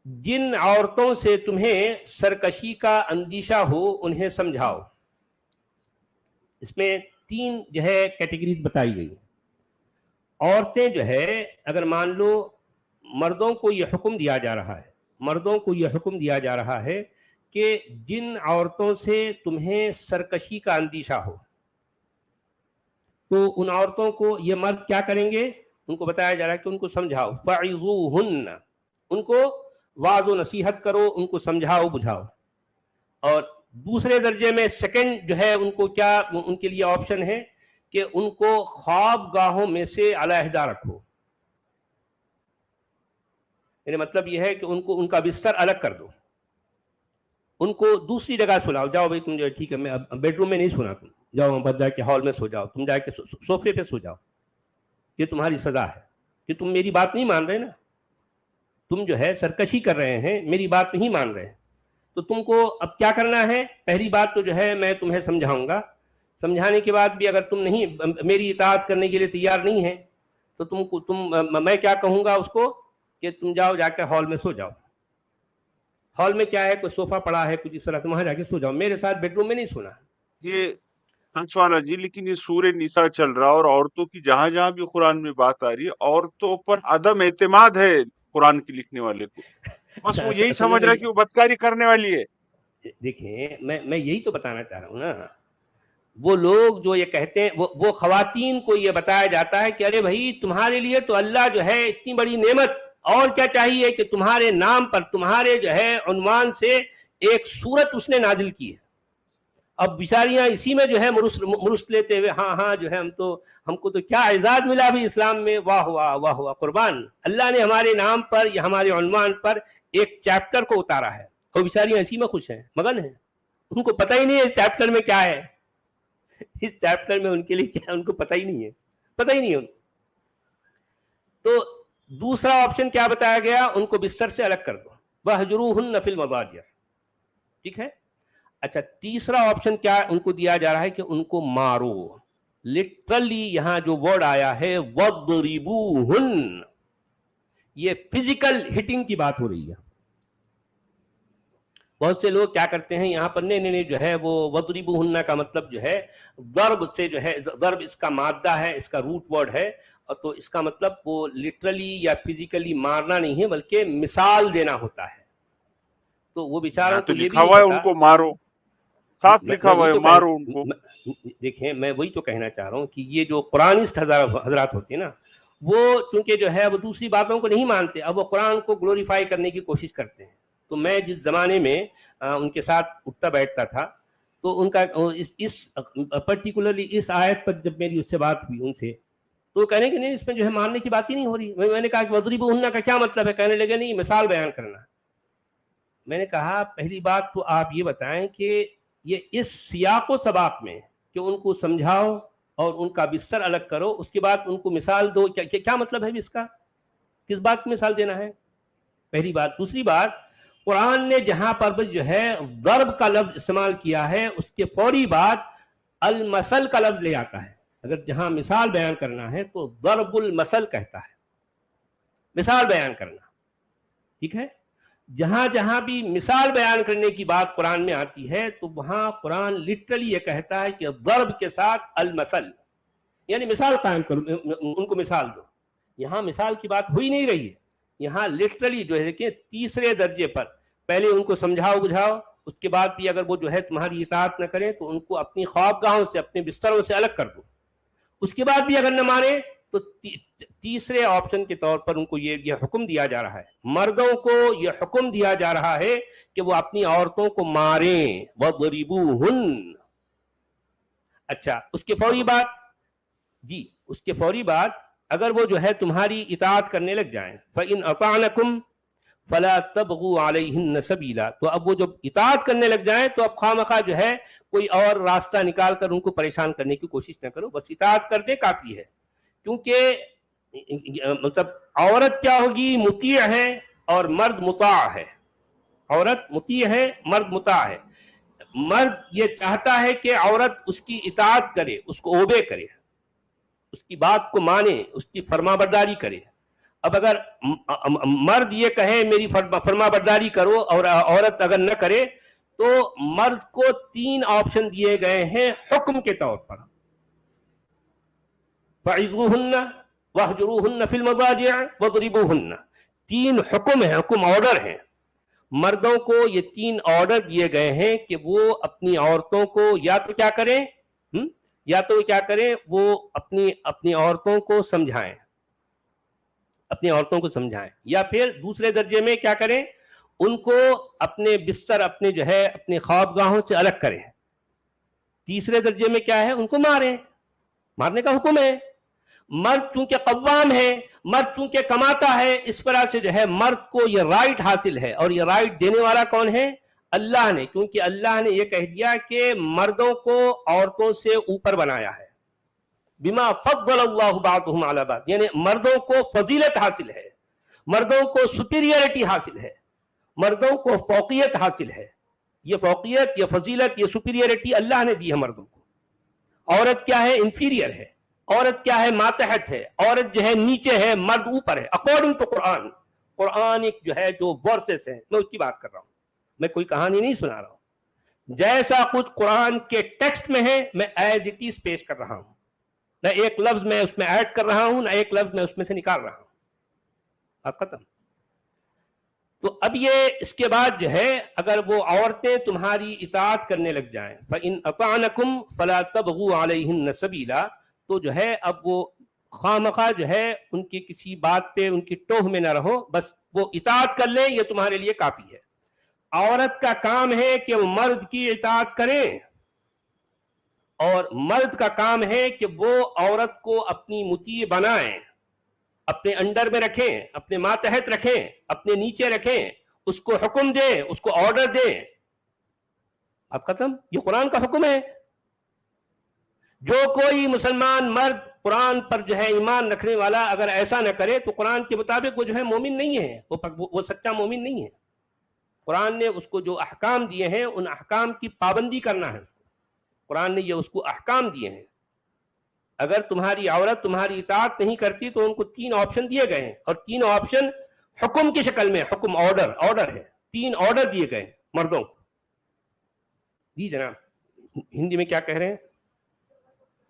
S1: جن عورتوں سے تمہیں سرکشی کا اندیشہ ہو انہیں سمجھاؤ. اس میں 3 جو ہے کیٹیگریز بتائی گئی. عورتیں جو ہے اگر مان لو مردوں کو یہ حکم دیا جا رہا ہے کہ جن عورتوں سے تمہیں سرکشی کا اندیشہ ہو تو ان عورتوں کو یہ مرد کیا کریں گے؟ ان کو بتایا جا رہا ہے کہ ان کو سمجھاؤ، فَعِظُوهُنَّ، ان کو واعظ و نصیحت کرو، ان کو سمجھاؤ بجھاؤ. اور دوسرے درجے میں سیکنڈ جو ہے ان کو کیا ان کے لیے آپشن ہے کہ ان کو خواب گاہوں میں سے علیحدہ رکھو. یعنی مطلب یہ ہے کہ ان کا بستر الگ کر دو، ان کو دوسری جگہ سلاؤ. جاؤ بھائی تم جو ٹھیک ہے، میں بیڈ روم میں نہیں سونا، تم جاؤ وہاں پر جا کے ہال میں سو جاؤ، تم جا کے صوفے پہ سو جاؤ. یہ تمہاری سزا ہے کہ تم میری بات نہیں مان رہے نا، تم جو ہے سرکشی کر رہے ہیں، میری بات نہیں مان رہے. تو تم کو اب کیا کرنا ہے؟ پہلی بات تو جو ہے میں تمہیں سمجھاؤں گا، سمجھانے کے بعد بھی اگر تم نہیں میری اطاعت کرنے کے لیے تیار نہیں ہے تو میں کیا کہوں گا اس کو کہ تم جاؤ جا کے ہال میں سو جاؤ. ہال میں کیا ہے، کوئی صوفہ پڑا ہے کچھ اس طرح سے، وہاں جا کے سو جاؤ، میرے ساتھ بیڈ روم میں نہیں سونا.
S2: یہ سچ والا جی، لیکن یہ سورہ نساء چل رہا اور عورتوں کی جہاں جہاں بھی قرآن میں بات آ رہی ہے عورتوں پر عدم اعتماد ہے قرآن کے لکھنے والے کو. بس وہ یہی سمجھ رہا ہے کہ وہ بدکاری کرنے والی ہے.
S1: دیکھیں میں یہی تو بتانا چاہ رہا ہوں نا. وہ لوگ جو یہ کہتے ہیں، وہ خواتین کو یہ بتایا جاتا ہے کہ ارے بھائی تمہارے لیے تو اللہ جو ہے اتنی بڑی نعمت، اور کیا چاہیے کہ تمہارے نام پر، تمہارے جو ہے عنوان سے ایک سورت اس نے نازل کی ہے. اب بیچاریاں اسی میں جو ہے مرس لیتے ہوئے ہاں جو ہے ہم کو تو کیا اعزاز ملا بھی اسلام میں، واہ واہ واہ واہ قربان، اللہ نے ہمارے نام پر یا ہمارے عنوان پر ایک چیپٹر کو اتارا ہے. وہ بیچاریاں اسی میں خوش ہیں، مگن ہیں، ان کو پتہ ہی نہیں ہے اس چیپٹر میں کیا ہے، اس چیپٹر میں ان کے لیے کیا ان کو پتہ ہی نہیں ہے. تو دوسرا آپشن کیا بتایا گیا؟ ان کو بستر سے الگ کر دو، وَاهْجُرُوهُنَّ فِي الْمَضَاجِعِ. ٹھیک ہے. اچھا تیسرا آپشن کیا ان کو دیا جا رہا ہے کہ ان کو مارو. لٹرلی یہاں جو ورڈ آیا ہے وَضْرِبُوهُنَّ، یہ فزیکل ہٹنگ کی بات ہو رہی ہے. بہت سے لوگ کیا کرتے ہیں یہاں پر، نہیں جو ہے وہ وَضْرِبُوهُنَّ کا مطلب جو ہے ضرب سے جو ہے، ضرب اس کا مادہ ہے، اس کا روٹ ورڈ ہے، اور تو اس کا مطلب وہ لٹرلی یا فزیکلی مارنا نہیں ہے بلکہ مثال دینا ہوتا ہے. تو وہ بیچاروں
S2: تو
S1: کو یہ بھی
S2: لکھا
S1: نہیں
S2: ہوا ہے
S1: پتا.
S2: ان کو مارو، صاف لکھا
S1: میں
S2: ہوا
S1: وہی
S2: ہے
S1: تو
S2: مارو ان کو.
S1: دیکھیں میں وہی تو کہنا چاہ رہا ہوں کہ یہ جو قرآنسٹ حضرات ہوتے ہیں نا، وہ چونکہ جو ہے وہ دوسری باتوں کو نہیں مانتے، اب وہ قرآن کو گلوریفائی کرنے کی کوشش کرتے ہیں. تو میں جس زمانے میں ان کے ساتھ اٹھتا بیٹھتا تھا تو ان کا اس پرٹیکولرلی اس آیت پر جب میری اس سے بات ہوئی ان سے، تو کہنے کہ نہیں اس میں جو ہے ماننے کی بات ہی نہیں ہو رہی. میں نے کہا کہ وَضْرِبُوهُنَّ کا کیا مطلب ہے؟ کہنے لگے نہیں مثال بیان کرنا. میں نے کہا پہلی بات تو آپ یہ بتائیں کہ یہ اس سیاق و سباق میں کہ ان کو سمجھاؤ اور ان کا بستر الگ کرو، اس کے بعد ان کو مثال دو، کیا مطلب ہے اس کا؟ کس بات کی مثال دینا ہے؟ پہلی بات. دوسری بات، قرآن نے جہاں پر بھی جو ہے ضرب کا لفظ استعمال کیا ہے اس کے فوری بعد المثل کا لفظ لے آتا ہے. اگر جہاں مثال بیان کرنا ہے تو ضرب المثل کہتا ہے، مثال بیان کرنا. ٹھیک ہے. جہاں جہاں بھی مثال بیان کرنے کی بات قرآن میں آتی ہے تو وہاں قرآن لٹرلی یہ کہتا ہے کہ ضرب کے ساتھ المثل، یعنی مثال قائم کرو، ان کو مثال دو. یہاں مثال کی بات ہوئی نہیں رہی ہے، یہاں لٹرلی جو ہے کہ تیسرے درجے پر پہلے ان کو سمجھاؤ بجھاؤ، اس کے بعد بھی اگر وہ جو ہے تمہاری اطاعت نہ کریں تو ان کو اپنی خوابگاہوں سے، اپنے بستروں سے الگ کر دو. اس کے بعد بھی اگر نہ مانے تو تیسرے آپشن کے طور پر ان کو یہ حکم دیا جا رہا ہے، مردوں کو یہ حکم دیا جا رہا ہے کہ وہ اپنی عورتوں کو ماریں. وَضْرِبُوهُنَّ. اچھا اس کے فوری بعد اگر وہ جو ہے تمہاری اطاعت کرنے لگ جائیں، فَإِنْ أَطَعْنَكُمْ فَلَا تَبْغُوا عَلَيْهِنَّ سَبِيلًا، تو اب وہ جب اطاعت کرنے لگ جائیں تو اب خواہ جو ہے کوئی اور راستہ نکال کر ان کو پریشان کرنے کی کوشش نہ کرو، بس اطاعت کر دے کافی ہے. کیونکہ مطلب عورت کیا ہوگی؟ مطیع ہے، اور مرد مطاع ہے. عورت مطیع ہے, مرد مطاع ہے. مرد یہ چاہتا ہے کہ عورت اس کی اطاعت کرے, اس کو اوبے کرے, اس کی بات کو مانے, اس کی فرما برداری کرے. اب اگر مرد یہ کہے میری فرما برداری کرو اور عورت اگر نہ کرے, تو مرد کو 3 آپشن دیے گئے ہیں حکم کے طور پر. فَعِظُوهُنَّ وَاهْجُرُوهُنَّ فِي الْمَضَاجِعِ وَاضْرِبُوهُنَّ. 3 حکم ہیں, حکم آرڈر ہیں. مردوں کو یہ 3 آرڈر دیے گئے ہیں کہ وہ اپنی عورتوں کو یا تو کیا کریں, وہ اپنی عورتوں کو سمجھائیں, یا پھر دوسرے درجے میں کیا کریں, ان کو اپنے بستر, اپنے خوابگاہوں سے الگ کریں. تیسرے درجے میں کیا ہے, ان کو مارنے کا حکم ہے. مرد چونکہ قوام ہے, مرد چونکہ کماتا ہے, اس طرح سے مرد کو یہ رائٹ حاصل ہے. اور یہ رائٹ دینے والا کون ہے؟ اللہ نے, کیونکہ اللہ نے یہ کہہ دیا کہ مردوں کو عورتوں سے اوپر بنایا ہے. بما فضل اللہ بعضهم علی بعض, یعنی مردوں کو فضیلت حاصل ہے, مردوں کو سپیریئرٹی حاصل ہے, مردوں کو فوقیت حاصل ہے. یہ فوقیت, یہ فضیلت, یہ سپیریئرٹی اللہ نے دی ہے مردوں کو. عورت کیا ہے؟ انفیریئر ہے. عورت کیا ہے؟ ماتحت ہے. عورت نیچے ہے, مرد اوپر ہے. اکارڈنگ ٹو قرآن جو ورسز ہیں, میں اس کی بات کر رہا ہوں, میں کوئی کہانی نہیں سنا رہا ہوں. جیسا کچھ قرآن کے ٹیکسٹ میں ہے میں ایز اٹ از پیش کر رہا ہوں. نہ ایک لفظ میں اس میں ایڈ کر رہا ہوں, نہ ایک لفظ میں اس میں سے نکال رہا ہوں. بات ختم. تو اب یہ اس کے بعد اگر وہ عورتیں تمہاری اطاعت کرنے لگ جائیں, فَإِنْ أَطَعْنَكُمْ فَلَا تَبْغُوا عَلَيْهِنَّ سَبِيلًا, تو اب وہ خواہ ان کی کسی بات پہ ان کی ٹوہ میں نہ رہو, بس وہ اطاعت کر لیں, یہ تمہارے لیے کافی ہے. عورت کا کام ہے کہ وہ مرد کی اطاعت کریں, اور مرد کا کام ہے کہ وہ عورت کو اپنی مطیع بنائیں, اپنے انڈر میں رکھیں, اپنے ماتحت رکھیں, اپنے نیچے رکھیں, اس کو حکم دیں, اس کو آرڈر دیں. اب ختم. یہ قرآن کا حکم ہے. جو کوئی مسلمان مرد قرآن پر ایمان رکھنے والا اگر ایسا نہ کرے تو قرآن کے مطابق وہ مومن نہیں ہے, وہ سچا مومن نہیں ہے. قرآن نے اس کو جو احکام دیے ہیں ان احکام کی پابندی کرنا ہے. قرآن نے اس کو احکام دیے ہیں. اگر تمہاری عورت تمہاری اطاعت نہیں کرتی تو ان کو 3 آپشن دیے گئے ہیں, اور 3 آپشن حکم کی شکل میں, حکم آرڈر ہے. 3 آرڈر دیے گئے مردوں کو. جی جناب, ہندی میں کیا کہہ رہے ہیں؟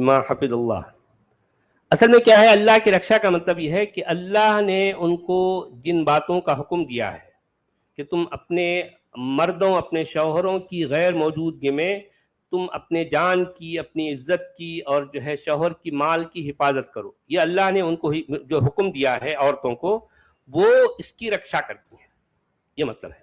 S1: ما حفظ اللہ. اصل میں کیا ہے, اللہ کی رکشا کا مطلب یہ ہے کہ اللہ نے ان کو جن باتوں کا حکم دیا ہے کہ تم اپنے مردوں, اپنے شوہروں کی غیر موجودگی میں تم اپنے جان کی, اپنی عزت کی اور شوہر کی مال کی حفاظت کرو. یہ اللہ نے ان کو جو حکم دیا ہے عورتوں کو, وہ اس کی رکشا کرتی ہیں. یہ مطلب ہے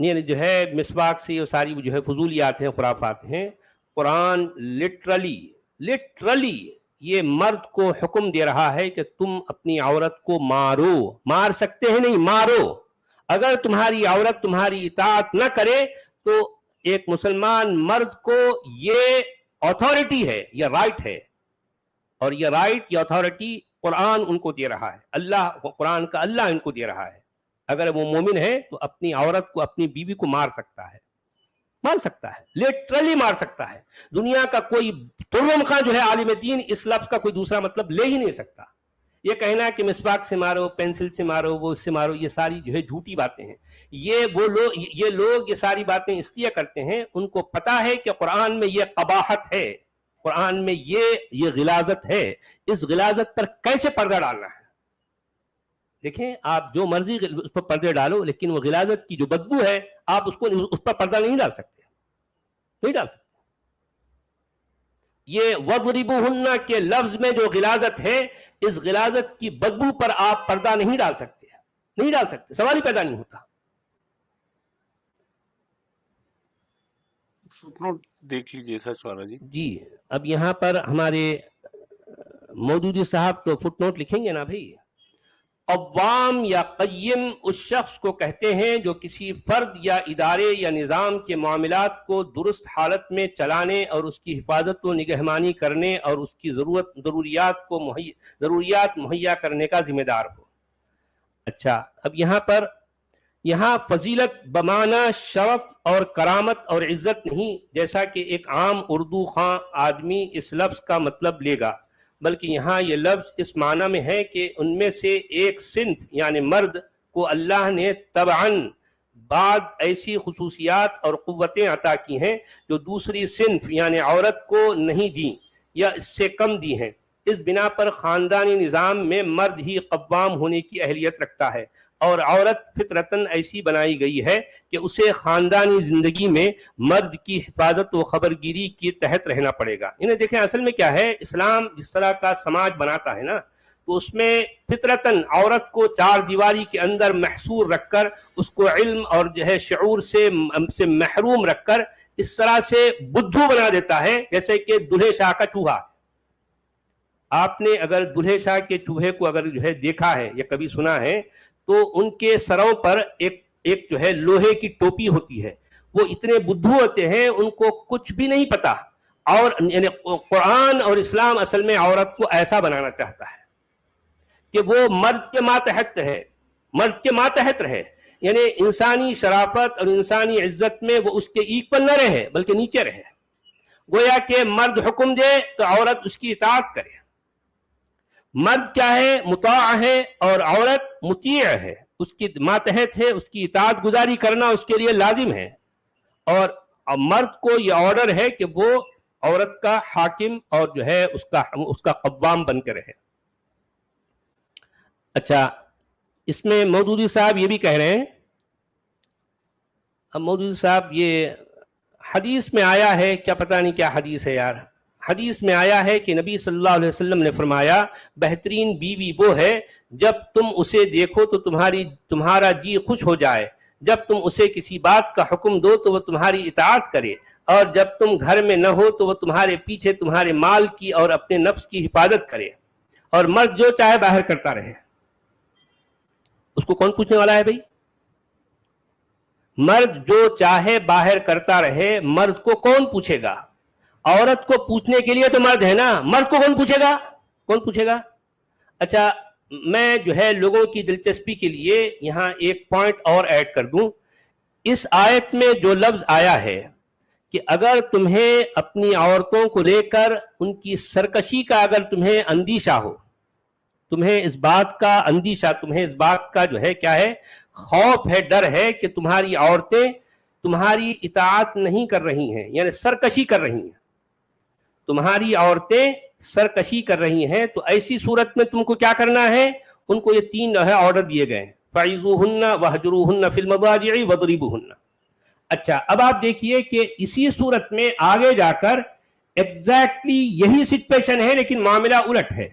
S1: نہیں مسواک سے یہ ساری فضولیات ہیں, خرافات ہیں. قرآن لٹرلی یہ مرد کو حکم دے رہا ہے کہ تم اپنی عورت کو مار سکتے ہیں, نہیں مارو. اگر تمہاری عورت تمہاری اطاعت نہ کرے تو ایک مسلمان مرد کو یہ اتھارٹی ہے, یہ رائٹ ہے اور یہ رائٹ یا اتھارٹی قرآن ان کو دے رہا ہے, اللہ, قرآن کا اللہ ان کو دے رہا ہے. اگر وہ مومن ہے تو اپنی عورت کو, اپنی بیوی کو مار سکتا ہے, مار سکتا ہے, لٹرلی مار سکتا ہے. دنیا کا کوئی ترم خاں جو ہے عالم دین اس لفظ کا کوئی دوسرا مطلب لے ہی نہیں سکتا. یہ کہنا ہے کہ مسواک سے مارو, پینسل سے مارو, وہ اس سے مارو, یہ ساری جو ہے جھوٹی باتیں ہیں. یہ لوگ یہ ساری باتیں اس لیے کرتے ہیں, ان کو پتا ہے کہ قرآن میں یہ قباحت ہے, قرآن میں یہ غلاظت ہے. اس غلاظت پر کیسے پردہ ڈالنا ہے؟ دیکھیں, آپ جو مرضی اس پر پردے ڈالو, لیکن وہ غلاظت کی جو بدبو ہے آپ اس پر پردہ نہیں ڈال سکتے, نہیں ڈال سکتے. یہ وَضْرِبُوهُنَّ کے لفظ میں جو غلاظت ہے, اس غلاظت کی بدبو پر آپ پردہ نہیں ڈال سکتے, نہیں ڈال سکتے, سوال ہی پیدا نہیں ہوتا.
S2: فٹ نوٹ دیکھ لیجیے سچ والا جی.
S1: جی, اب یہاں پر ہمارے مودودی صاحب تو فٹ نوٹ لکھیں گے نا بھائی. قوام یا قیم اس شخص کو کہتے ہیں جو کسی فرد یا ادارے یا نظام کے معاملات کو درست حالت میں چلانے اور اس کی حفاظت و نگہبانی کرنے اور اس کی ضروریات مہیا کرنے کا ذمہ دار ہو. اچھا, اب یہاں فضیلت بمعنی شرف اور کرامت اور عزت نہیں, جیسا کہ ایک عام اردو خواں آدمی اس لفظ کا مطلب لے گا, بلکہ یہاں یہ لفظ اس معنی میں ہے کہ ان میں سے ایک صنف یعنی مرد کو اللہ نے طبعاً بعض ایسی خصوصیات اور قوتیں عطا کی ہیں جو دوسری صنف یعنی عورت کو نہیں دیں یا اس سے کم دی ہیں. اس بنا پر خاندانی نظام میں مرد ہی قوام ہونے کی اہلیت رکھتا ہے, اور عورت فطرتاً ایسی بنائی گئی ہے کہ اسے خاندانی زندگی میں مرد کی حفاظت و خبرگیری کے تحت رہنا پڑے گا. انہیں دیکھیں, اصل میں کیا ہے, اسلام جس طرح کا سماج بناتا ہے نا, تو اس میں فطرتاً عورت کو چار دیواری کے اندر محصور رکھ کر, اس کو علم اور جو ہے شعور سے محروم رکھ کر اس طرح سے بدھو بنا دیتا ہے جیسے کہ دلہے شاہ کا چوہا. آپ نے اگر دلہے شاہ کے چوہے کو اگر جو ہے دیکھا ہے یا کبھی سنا ہے, تو ان کے سروں پر ایک جو ہے لوہے کی ٹوپی ہوتی ہے. وہ اتنے بدھو ہوتے ہیں, ان کو کچھ بھی نہیں پتا. اور یعنی قرآن اور اسلام اصل میں عورت کو ایسا بنانا چاہتا ہے کہ وہ مرد کے ماتحت رہے, مرد کے ماتحت رہے, یعنی انسانی شرافت اور انسانی عزت میں وہ اس کے ایکول نہ رہے بلکہ نیچے رہے. گویا کہ مرد حکم دے تو عورت اس کی اطاعت کرے. مرد کیا ہے, مطاع ہے, اور عورت مطیع ہے, اس کی ماتحت ہے, اس کی اطاعت گزاری کرنا اس کے لیے لازم ہے. اور مرد کو یہ آرڈر ہے کہ وہ عورت کا حاکم اور جو ہے اس کا قوام بن کے رہے. اچھا, اس میں مودودی صاحب یہ بھی کہہ رہے ہیں, اب مودودی صاحب یہ حدیث میں آیا ہے, کیا پتہ نہیں کیا حدیث ہے یار, حدیث میں آیا ہے کہ نبی صلی اللہ علیہ وسلم نے فرمایا, بہترین بیوی وہ ہے جب تم اسے دیکھو تو تمہارا جی خوش ہو جائے, جب تم اسے کسی بات کا حکم دو تو وہ تمہاری اطاعت کرے, اور جب تم گھر میں نہ ہو تو وہ تمہارے پیچھے تمہارے مال کی اور اپنے نفس کی حفاظت کرے. اور مرد جو چاہے باہر کرتا رہے, اس کو کون پوچھنے والا ہے بھائی؟ مرد جو چاہے باہر کرتا رہے, مرد کو کون پوچھے گا؟ عورت کو پوچھنے کے لیے تو مرد ہے نا, مرد کو کون پوچھے گا, کون پوچھے گا؟ اچھا, میں جو ہے لوگوں کی دلچسپی کے لیے یہاں ایک پوائنٹ اور ایڈ کر دوں. اس آیت میں جو لفظ آیا ہے کہ اگر تمہیں اپنی عورتوں کو لے کر ان کی سرکشی کا اگر تمہیں اندیشہ ہو, تمہیں اس بات کا اندیشہ, تمہیں اس بات کا جو ہے کیا ہے, خوف ہے, ڈر ہے کہ تمہاری عورتیں تمہاری اطاعت نہیں کر رہی ہیں, یعنی سرکشی کر رہی ہیں, تمہاری عورتیں سرکشی کر رہی ہیں, تو ایسی صورت میں تم کو کیا کرنا ہے؟ ان کو یہ تین جو ہے آرڈر دیے گئے ہیں, فَعِظُوهُنَّ وَاهْجُرُوهُنَّ فِي الْمَضَاجِعِ وَاضْرِبُوهُنَّ. اچھا, اب آپ دیکھیے کہ اسی صورت میں آگے جا کر ایگزیکٹلی یہی سچویشن ہے, لیکن معاملہ الٹ ہے.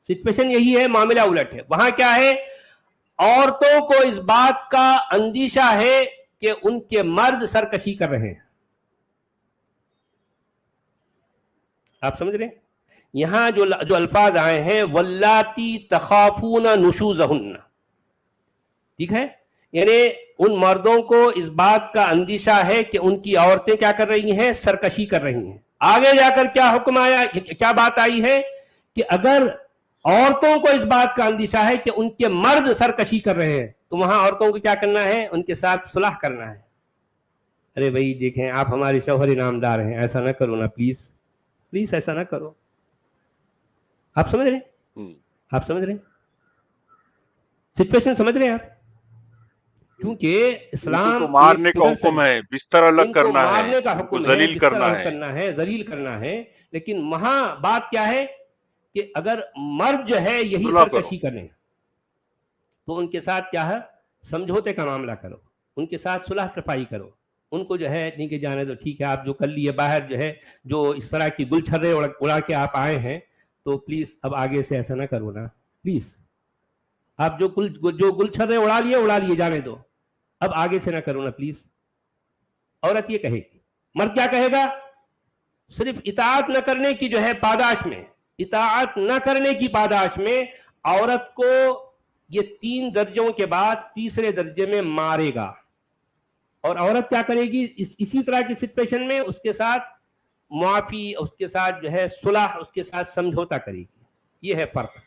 S1: سچویشن یہی ہے, معاملہ الٹ ہے. وہاں کیا ہے, عورتوں کو اس بات کا اندیشہ ہے کہ ان کے مرد سرکشی کر رہے ہیں. آپ سمجھ رہے ہیں؟ یہاں جو الفاظ آئے ہیں, واللاتی تخافون نشوزہن, ٹھیک ہے, یعنی ان مردوں کو اس بات کا اندیشہ ہے کہ ان کی عورتیں کیا کر رہی ہیں, سرکشی کر رہی ہیں. آگے جا کر کیا حکم آیا, کیا بات آئی ہے کہ اگر عورتوں کو اس بات کا اندیشہ ہے کہ ان کے مرد سرکشی کر رہے ہیں تو وہاں عورتوں کو کیا کرنا ہے؟ ان کے ساتھ صلح کرنا ہے. ارے بھائی دیکھیں آپ ہمارے شوہر نامدار ہیں, ایسا نہ کرو نا پلیز, پلیز ایسا نہ کرو. آپ سمجھ رہے ہیں؟ آپ سمجھ رہے ہیں سچویشن, سمجھ رہے ہیں آپ؟ کیونکہ اسلام
S2: تو مارنے
S1: ایک
S2: کا حکم ہے, بستر الگ
S1: ان کو
S2: کرنا ہے,
S1: مارنے کا
S2: ان کو
S1: حکم ہے,
S2: ذلیل
S1: بستر
S2: کرنا
S1: الگ
S2: ہے.
S1: کرنا ہے, ذلیل کرنا ہے. لیکن وہاں بات کیا ہے کہ اگر مرد جو ہے یہی
S2: صلح کرو.
S1: سرکشی کریں تو ان کے ساتھ کیا ہے, سمجھوتے کا معاملہ کرو, ان کے ساتھ صلح صفائی کرو. ان کو جو ہے نہیں کہ جانے دو, ٹھیک ہے آپ جو کر لیے باہر جو ہے جو اس طرح کی گل چھرے اڑا کے آپ آئے ہیں تو پلیز اب آگے سے ایسا نہ کرو نا پلیز. آپ جو گل چھرے اڑا لیے جانے دو, اب آگے سے نہ کرو نا پلیز. عورت یہ کہے گی, مرد کیا کہے گا؟ صرف اطاعت نہ کرنے کی جو ہے پاداش میں, اطاعت نہ کرنے کی پاداش میں عورت کو یہ 3 درجوں کے بعد تیسرے درجے میں مارے گا. اور عورت کیا کرے گی اسی طرح کی سچویشن میں؟ اس کے ساتھ معافی, اس کے ساتھ جو ہے صلح, اس کے ساتھ سمجھوتا کرے گی. یہ ہے فرق.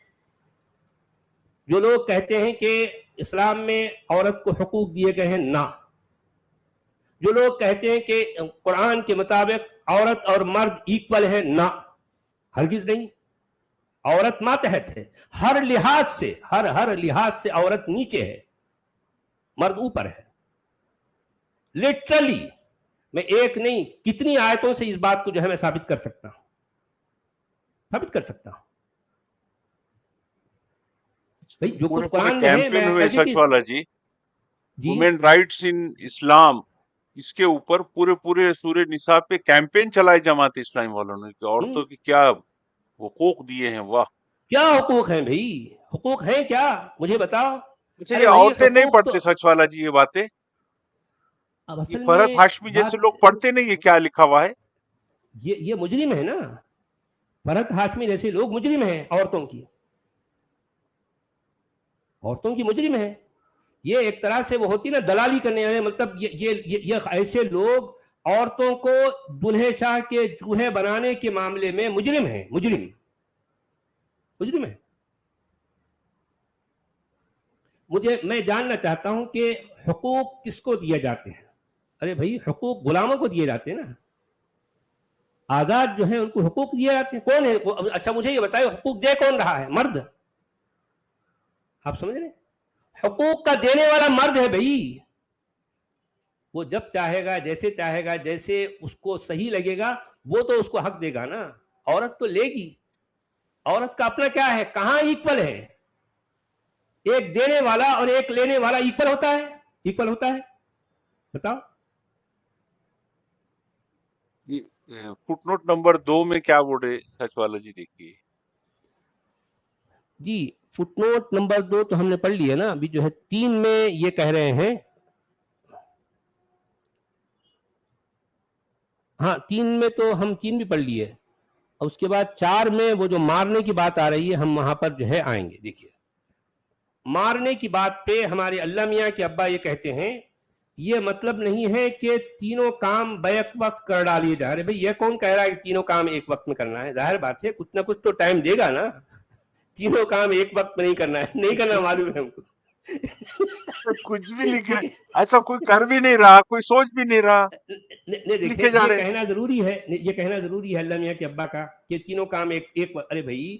S1: جو لوگ کہتے ہیں کہ اسلام میں عورت کو حقوق دیے گئے ہیں, نہ. جو لوگ کہتے ہیں کہ قرآن کے مطابق عورت اور مرد ایکول ہیں, نہ, ہرگز نہیں. عورت ماتحت ہے ہر لحاظ سے, ہر لحاظ سے عورت نیچے ہے, مرد اوپر ہے. لٹرلی میں ایک نہیں کتنی آیتوں سے اس بات کو جو ہے میں ثابت کر سکتا ہوں. بھائی جو کچھ قرآن میں ہے, میں
S2: ہوئے سچ والا جی, وومن رائٹس ان اسلام, اس کے اوپر پورے سورہ نساء پہ کیمپین چلائے جماعت اسلامی والوں نے کہ عورتوں کی کیا حقوق دیے ہیں. واہ,
S1: کیا حقوق ہیں بھائی, حقوق ہیں کیا مجھے بتاؤ.
S2: اچھا یہ عورتیں نہیں پڑھتے سچ والا جی یہ باتیں؟ یہ فرحت ہاشمی جیسے لوگ پڑھتے نہیں, یہ کیا لکھا ہوا ہے؟
S1: یہ مجرم ہے نا, فرحت ہاشمی جیسے لوگ مجرم ہیں, عورتوں کی مجرم ہے. یہ ایک طرح سے وہ ہوتی نا دلالی کرنے والے, مطلب یہ ایسے لوگ عورتوں کو دلہے شاہ کے چوہے بنانے کے معاملے میں مجرم ہیں, مجرم ہے. میں جاننا چاہتا ہوں کہ حقوق کس کو دیے جاتے ہیں؟ ارے بھائی حقوق غلاموں کو دیے جاتے ہیں نا, آزاد جو ہیں ان کو حقوق دیے جاتے ہیں. کون ہے؟ اچھا مجھے یہ بتائیں حقوق دے کون رہا ہے؟ مرد. آپ سمجھ رہے ہیں؟ حقوق کا دینے والا مرد ہے بھائی. وہ جب چاہے گا, جیسے چاہے گا, جیسے اس کو صحیح لگے گا وہ تو اس کو حق دے گا نا. عورت تو لے گی. عورت کا اپنا کیا ہے؟ کہاں ایکول ہے؟ ایک دینے والا اور ایک لینے والا ایکول ہوتا ہے؟ بتاؤ.
S2: فٹ نوٹ نمبر 2 میں کیا بورڈ ہے سچ والا جی؟ دیکھیے
S1: جی, فٹ نوٹ نمبر 2 تو ہم نے پڑھ لیا نا. ابھی جو ہے 3 میں یہ کہہ رہے ہیں, ہاں 3 میں تو ہم 3 بھی پڑھ لیے, اور اس کے بعد 4 میں وہ جو مارنے کی بات آ رہی ہے ہم وہاں پر جو ہے آئیں گے. دیکھیے مارنے کی بات پہ ہمارے اللہ میاں کے ابا یہ کہتے ہیں یہ مطلب نہیں ہے کہ تینوں کام بیک وقت کر ڈالیے جا رہے. بھئی یہ کون کہہ رہا ہے کہ تینوں کام ایک وقت میں کرنا ہے؟ ظاہر بات ہے کچھ نہ کچھ تو ٹائم دے گا نا. تینوں کام ایک وقت میں نہیں کرنا ہے, نہیں کرنا معلوم ہے ہم کو.
S2: کچھ بھی لکھ رہے, ایسا کوئی کر بھی نہیں رہا, کوئی سوچ بھی نہیں رہا, لکھے جا
S1: یہ
S2: رہے.
S1: کہنا ضروری ہے اللہ میاں کے ابا کا کہ تینوں کام ایک وقت. ارے بھائی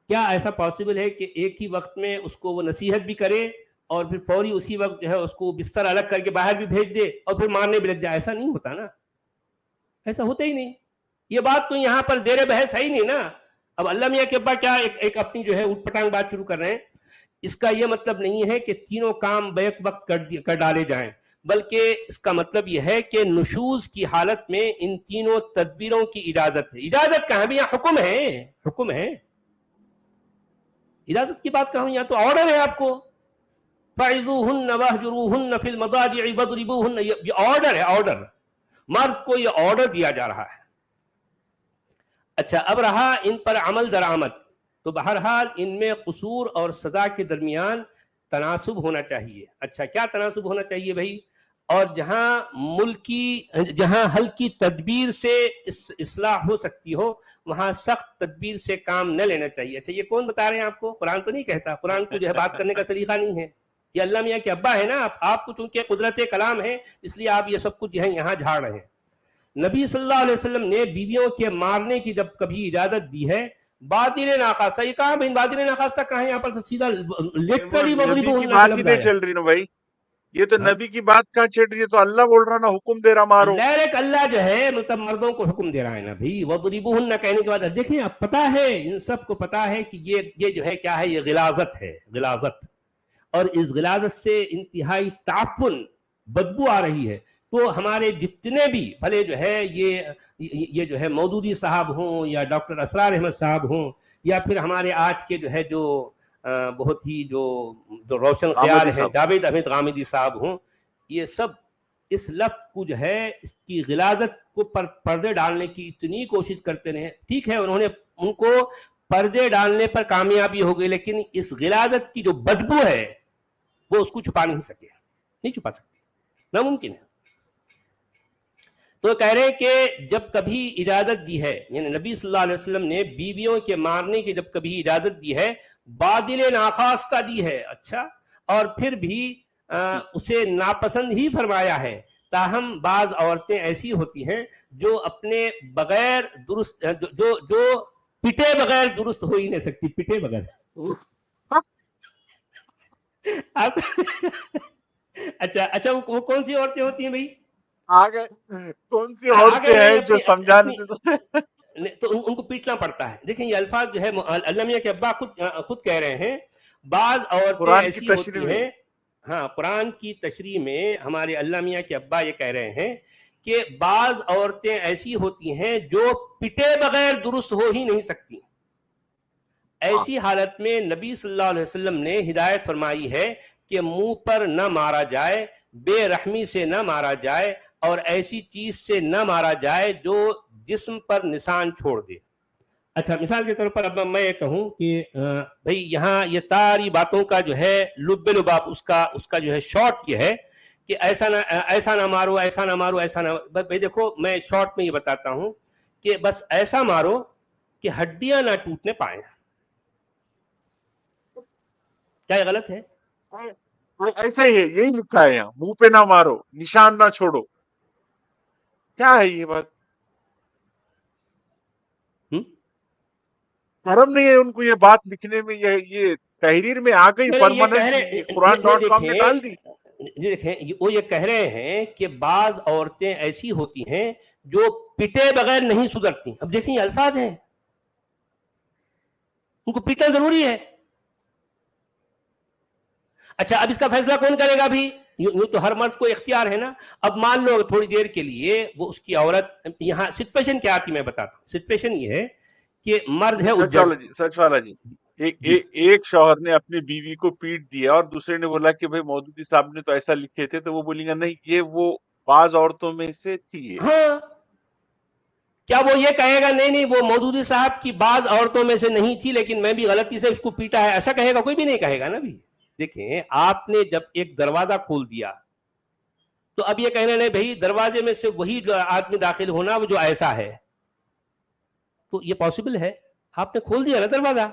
S1: کیا ایسا پاسبل ہے کہ ایک ہی وقت میں اس کو وہ نصیحت بھی کرے اور پھر فوری اسی وقت جو ہے اس کو بستر الگ کر کے باہر بھی بھیج دے اور پھر مارنے بھی لگ جائے؟ ایسا نہیں ہوتا نا, ایسا ہوتا ہی نہیں. یہ بات تو یہاں پر زیر بحث ہے ہی نہیں نا. اب اللہ میاں کے ابا کیا ایک اپنی جو ہے اٹھ پٹانگ بات شروع کر رہے ہیں. اس کا یہ مطلب نہیں ہے کہ تینوں کام بیک وقت کر ڈالے جائیں, بلکہ اس کا مطلب یہ ہے کہ نشوز کی حالت میں ان تینوں تدبیروں کی اجازت ہے. اجازت کہاں بھی, یہاں حکم ہے. اجازت کی بات کہاں, یہاں تو آرڈر ہے آپ کو. فَعِظُوهُنَّ وَاهْجُرُوهُنَّ فِي الْمَضَاجِعِ وَاضْرِبُوهُنَّ. یہ آرڈر ہے, آرڈر. مرد کو یہ آرڈر دیا جا رہا ہے. اچھا اب رہا ان پر عمل درآمد, تو بہرحال ان میں قصور اور سزا کے درمیان تناسب ہونا چاہیے. اچھا کیا تناسب ہونا چاہیے بھائی؟ اور جہاں ہلکی تدبیر سے اصلاح ہو سکتی ہو وہاں سخت تدبیر سے کام نہ لینا چاہیے. اچھا یہ کون بتا رہے ہیں آپ کو؟ قرآن تو نہیں کہتا. قرآن کو جو ہے بات کرنے کا سلیقہ نہیں ہے. یہ اللہ میاں کے ابا ہے نا. آپ کو چونکہ قدرت کلام ہے اس لیے آپ یہ سب کچھ جو ہے یہاں جھاڑ رہے ہیں. نبی صلی اللہ علیہ وسلم نے بیویوں کے مارنے کی جب کبھی اجازت دی ہے بادر ناخواستہ، یہ کہاں بھائی بادر ناخواستہ کہاں ہے؟ یہاں پر سیدھا لٹرلی
S2: نبی کی
S1: وضربوہن کا
S2: بات ہی
S1: لفظ
S2: نہیں
S1: آیا.
S2: چل رہی نا بھائی، یہ تو
S1: ہاں
S2: نبی کی بات کہاں چل رہی ہے، تو اللہ بول رہا نا حکم دے رہا مارو.
S1: ڈائریکٹ اللہ جو ہے مطلب مردوں کو حکم دے رہا ہے نا بھائی. وضربوہن کہنے کے بعد دیکھیں اب پتا ہے، ان سب کو پتا ہے کہ یہ جو ہے کیا ہے، یہ غلاظت ہے، غلاظت. اور اس غلاظت سے انتہائی تعفن بدبو آ رہی ہے. تو ہمارے جتنے بھی بھلے جو ہے یہ جو ہے مودودی صاحب ہوں یا ڈاکٹر اسرار احمد صاحب ہوں یا پھر ہمارے آج کے جو ہے جو بہت ہی جو روشن خیال
S2: غامدی
S1: ہیں
S2: صاحب،
S1: جاوید احمد غامدی صاحب ہوں، یہ سب اس لفظ کو جو ہے اس کی غلاظت کو پردے ڈالنے کی اتنی کوشش کرتے رہے. ٹھیک ہے ان کو پردے ڈالنے پر کامیابی ہو گئی، لیکن اس غلاظت کی جو بدبو ہے وہ اس کو چھپا نہیں سکے، نہیں چھپا سکتے، ناممکن ہے. تو کہہ رہے ہیں کہ جب کبھی اجازت دی ہے، یعنی نبی صلی اللہ علیہ وسلم نے بیویوں کے مارنے کی جب کبھی اجازت دی ہے بادل ناخواستہ دی ہے. اچھا، اور پھر بھی اسے ناپسند ہی فرمایا ہے. تاہم بعض عورتیں ایسی ہوتی ہیں جو اپنے بغیر درست جو پٹے بغیر درست ہو ہی نہیں سکتی. پٹے بغیر اچھا وہ کون سی عورتیں ہوتی ہیں بھائی؟
S2: آگے کون سی عورتیں ہیں جو سمجھانے
S1: تو ان کو پیٹنا پڑتا ہے. دیکھیں یہ الفاظ جو ہے اللہ میاں کے ابا خود کہہ رہے ہیں بعض عورتیں
S2: قرآن کی
S1: ایسی
S2: تشریح
S1: ہوتی
S2: میں.
S1: ہیں. ہاں قرآن کی تشریح میں ہمارے اللہ میاں کے ابا یہ کہہ رہے ہیں کہ بعض عورتیں ایسی ہوتی ہیں جو پٹے بغیر درست ہو ہی نہیں سکتی. ایسی حالت میں نبی صلی اللہ علیہ وسلم نے ہدایت فرمائی ہے کہ منہ پر نہ مارا جائے، بے رحمی سے نہ مارا جائے، اور ایسی چیز سے نہ مارا جائے جو جسم پر نشان چھوڑ دے. اچھا مثال کے طور پر اب میں یہ کہوں کہ بھئی یہاں یہ ساری باتوں کا جو ہے لب لباب اس کا جو ہے شارٹ یہ ہے کہ ایسا نہ مارو، ایسا نہ مارو، ایسا نہ. بھئی دیکھو میں شارٹ میں یہ بتاتا ہوں کہ بس ایسا مارو کہ ہڈیاں نہ ٹوٹنے پائیں. کیا یہ غلط ہے؟
S2: ایسا ہی ہے، یہی لکھا ہے یہاں، منہ پہ نہ مارو، نشان نہ چھوڑو. کیا ہے یہ بات؟ شرم نہیں ہے ان کو یہ بات لکھنے میں؟ یہ تحریر میں آ گئی پرماننٹ، قرآن.com نے ڈال دی.
S1: دیکھیں وہ یہ کہہ رہے ہیں کہ بعض عورتیں ایسی ہوتی ہیں جو پٹے بغیر نہیں سدھرتی. اب دیکھیں یہ الفاظ ہیں، ان کو پیٹنا ضروری ہے. اچھا اب اس کا فیصلہ کون کرے گا بھی؟ یوں تو ہر مرد کو اختیار ہے نا. اب مان لو تھوڑی دیر کے لیے وہ اس کی عورت، یہاں سچویشن کیا آتی میں بتاتا ہوں. سچویشن یہ ہے کہ مرد ہے اجڑ.
S2: سچ والا جی، ایک شوہر نے اپنی بیوی کو پیٹ دیا اور دوسرے نے بولا کہ بھئی مودودی صاحب نے تو ایسا لکھے تھے، تو وہ بولیں گا نہیں یہ وہ بعض عورتوں میں سے تھی.
S1: ہاں کیا وہ یہ کہے گا نہیں وہ مودودی صاحب کی بعض عورتوں میں سے نہیں تھی لیکن میں بھی غلطی سے اس کو پیٹا ہے؟ ایسا کہے گا؟ کوئی بھی نہیں کہے گا نا بھی. دیکھیں آپ نے جب ایک دروازہ کھول دیا تو اب یہ کہنا نہیں بھئی دروازے میں سے وہی جو آدمی داخل ہونا وہ جو ایسا ہے، تو یہ پاسبل ہے. آپ نے کھول دیا نا دروازہ،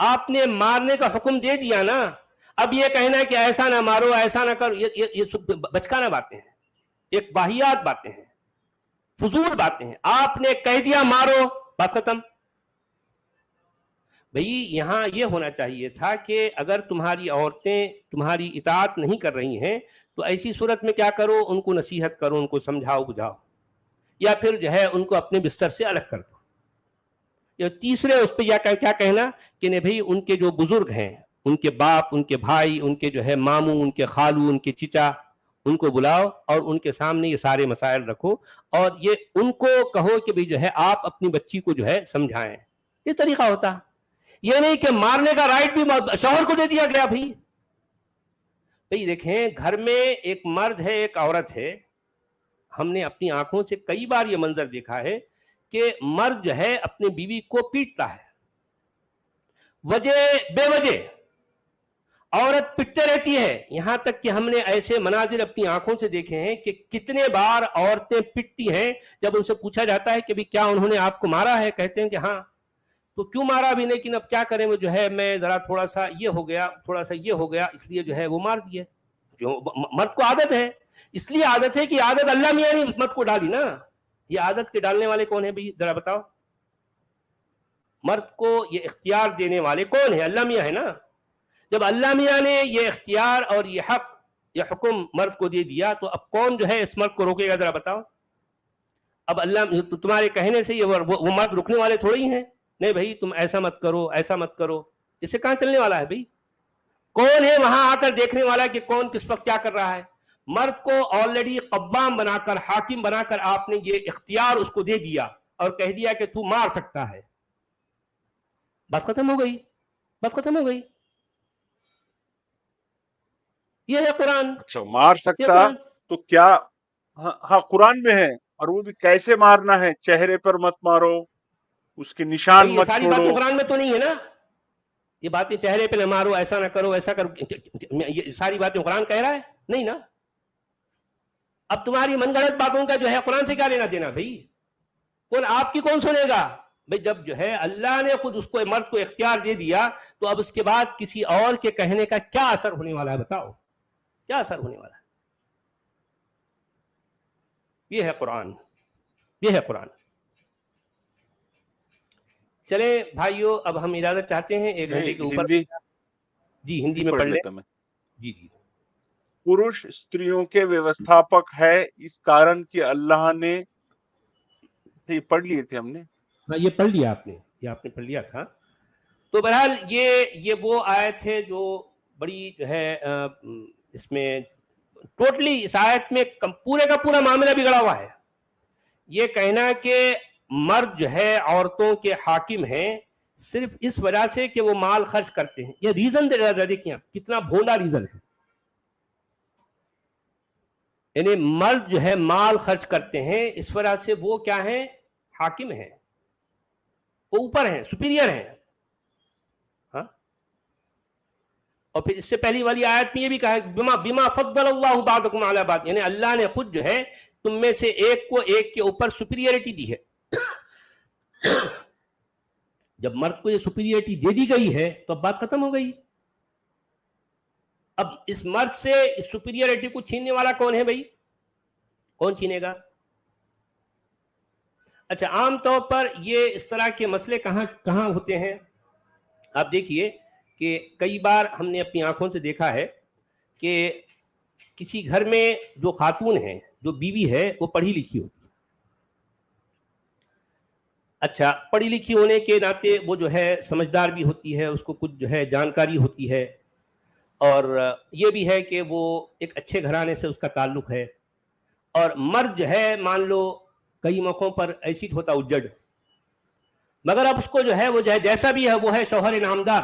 S1: آپ نے مارنے کا حکم دے دیا نا. اب یہ کہنا ہے کہ ایسا نہ مارو، ایسا نہ کرو، یہ سب بچکانہ باتیں ہیں، ایک واہیات باتیں ہیں، فضول باتیں ہیں. آپ نے کہہ دیا مارو، بات ختم. بھئی یہاں یہ ہونا چاہیے تھا کہ اگر تمہاری عورتیں تمہاری اطاعت نہیں کر رہی ہیں تو ایسی صورت میں کیا کرو، ان کو نصیحت کرو، ان کو سمجھاؤ بجھاؤ، یا پھر جو ہے ان کو اپنے بستر سے الگ کر دو. یا تیسرے اس پہ کیا کہنا کہ نہیں بھئی ان کے جو بزرگ ہیں، ان کے باپ، ان کے بھائی، ان کے جو ہے ماموں، ان کے خالو، ان کے چچا، ان کو بلاؤ اور ان کے سامنے یہ سارے مسائل رکھو اور یہ ان کو کہو کہ بھی جو ہے آپ اپنی بچی کو جو ہے سمجھائیں. یہ طریقہ ہوتا. یہ نہیں کہ مارنے کا رائٹ بھی شوہر کو دے دیا گیا. بھئی دیکھیں گھر میں ایک مرد ہے، ایک عورت ہے. ہم نے اپنی آنکھوں سے کئی بار یہ منظر دیکھا ہے کہ مرد جو ہے اپنی بیوی کو پیٹتا ہے وجہ بے وجہ، عورت پٹتے رہتی ہے. یہاں تک کہ ہم نے ایسے مناظر اپنی آنکھوں سے دیکھے ہیں کہ کتنے بار عورتیں پٹتی ہیں. جب ان سے پوچھا جاتا ہے کہ کیا انہوں نے آپ کو مارا ہے, کہتے ہیں کہ ہاں. تو کیوں مارا بھی, لیکن اب کیا کریں, وہ جو ہے میں ذرا تھوڑا سا یہ ہو گیا, تھوڑا سا یہ ہو گیا, اس لیے جو ہے وہ مار دیے. جو مرد کو عادت ہے, اس لیے عادت ہے کہ عادت اللہ میاں نے مرد کو ڈالی نا. یہ عادت کے ڈالنے والے کون ہیں بھائی, ذرا بتاؤ. مرد کو یہ اختیار دینے والے کون ہیں, اللہ میاں ہے نا. جب اللہ میاں نے یہ اختیار اور یہ حق, یہ حکم مرد کو دے دیا, تو اب کون جو ہے اس مرد کو روکے گا, ذرا بتاؤ. اب اللہ تمہارے کہنے سے وہ مرد رکنے والے تھوڑے ہی ہیں. نہیں بھائی تم ایسا مت کرو, ایسا مت کرو, اس سے کہاں چلنے والا ہے بھائی. کون ہے وہاں آ کر دیکھنے والا کہ کون کس وقت کیا کر رہا ہے. مرد کو آلریڈی قوام بنا کر, حاکم بنا کر آپ نے یہ اختیار اس کو دے دیا اور کہہ دیا کہ تو مار سکتا ہے. بات ختم ہو گئی, بات ختم ہو گئی. یہ ہے قرآن.
S2: اچھا مار سکتا تو کیا, ہاں قرآن میں ہے, اور وہ بھی کیسے مارنا ہے. چہرے پر مت مارو, اس کے نشان
S1: یہ
S2: مت
S1: ساری
S2: چھوڑو.
S1: باتیں قرآن میں تو نہیں ہے نا. یہ باتیں چہرے پہ نہ مارو, ایسا نہ کرو, ایسا کرو, یہ ساری باتیں قرآن کہہ رہا ہے نہیں نا. اب تمہاری من گھڑت باتوں کا جو ہے قرآن سے کیا لینا دینا بھائی. کون آپ کی کون سنے گا بھائی. جب جو ہے اللہ نے خود اس کو, مرد کو اختیار دے دیا, تو اب اس کے بعد کسی اور کے کہنے کا کیا اثر ہونے والا ہے, بتاؤ کیا اثر ہونے والا ہے. یہ ہے قرآن, یہ ہے قرآن. چلیں بھائیو, اب ہم اجازت چاہتے ہیں 1 گھنٹے کے اوپر. جی ہندی میں پڑھ لیں. جی جی.
S2: پروش استریوں کے ویوستھاپک ہے, اس کارن کہ اللہ نے, یہ پڑھ لیے تھے ہم نے.
S1: ہاں یہ پڑھ لیا آپ نے, یہ آپ نے پڑھ لیا تھا. تو بہرحال یہ وہ آیت ہے جو بڑی جو ہے اس میں ٹوٹلی اس آیت میں پورے کا پورا معاملہ بگڑا ہوا ہے. یہ کہنا کہ مرد جو ہے عورتوں کے حاکم ہیں صرف اس وجہ سے کہ وہ مال خرچ کرتے ہیں. یہ ریزن دیکھیں آپ, کتنا بھونڈا ریزن ہے. یعنی مرد جو ہے مال خرچ کرتے ہیں, اس وجہ سے وہ کیا ہیں, حاکم ہیں, وہ اوپر ہیں, سپیریئر ہیں. ہاں, اور پھر اس سے پہلی والی آیت میں یہ بھی کہا بما فضل اللہ بعضکم علی بعض, یعنی اللہ نے خود جو ہے تم میں سے ایک کو ایک کے اوپر سپیریئرٹی دی ہے. جب مرد کو یہ سپیریئرٹی دے دی گئی ہے تو اب بات ختم ہو گئی. اب اس مرد سے اس سپیریئرٹی کو چھیننے والا کون ہے بھائی, کون چھینے گا. اچھا, عام طور پر یہ اس طرح کے مسئلے کہاں ہوتے ہیں. آپ دیکھیے کہ کئی بار ہم نے اپنی آنکھوں سے دیکھا ہے کہ کسی گھر میں جو خاتون ہے, جو بیوی ہے, وہ پڑھی لکھی ہوتی ہے. اچھا, پڑھی لکھی ہونے کے ناطے وہ جو ہے سمجھدار بھی ہوتی ہے, اس کو کچھ جو ہے جانکاری ہوتی ہے, اور یہ بھی ہے کہ وہ ایک اچھے گھرانے سے اس کا تعلق ہے. اور مرد جو ہے مان لو کئی موقعوں پر ایسی ہوتا اجڑ, مگر اب اس کو جو ہے وہ جیسا بھی ہے وہ ہے شوہر انعامدار.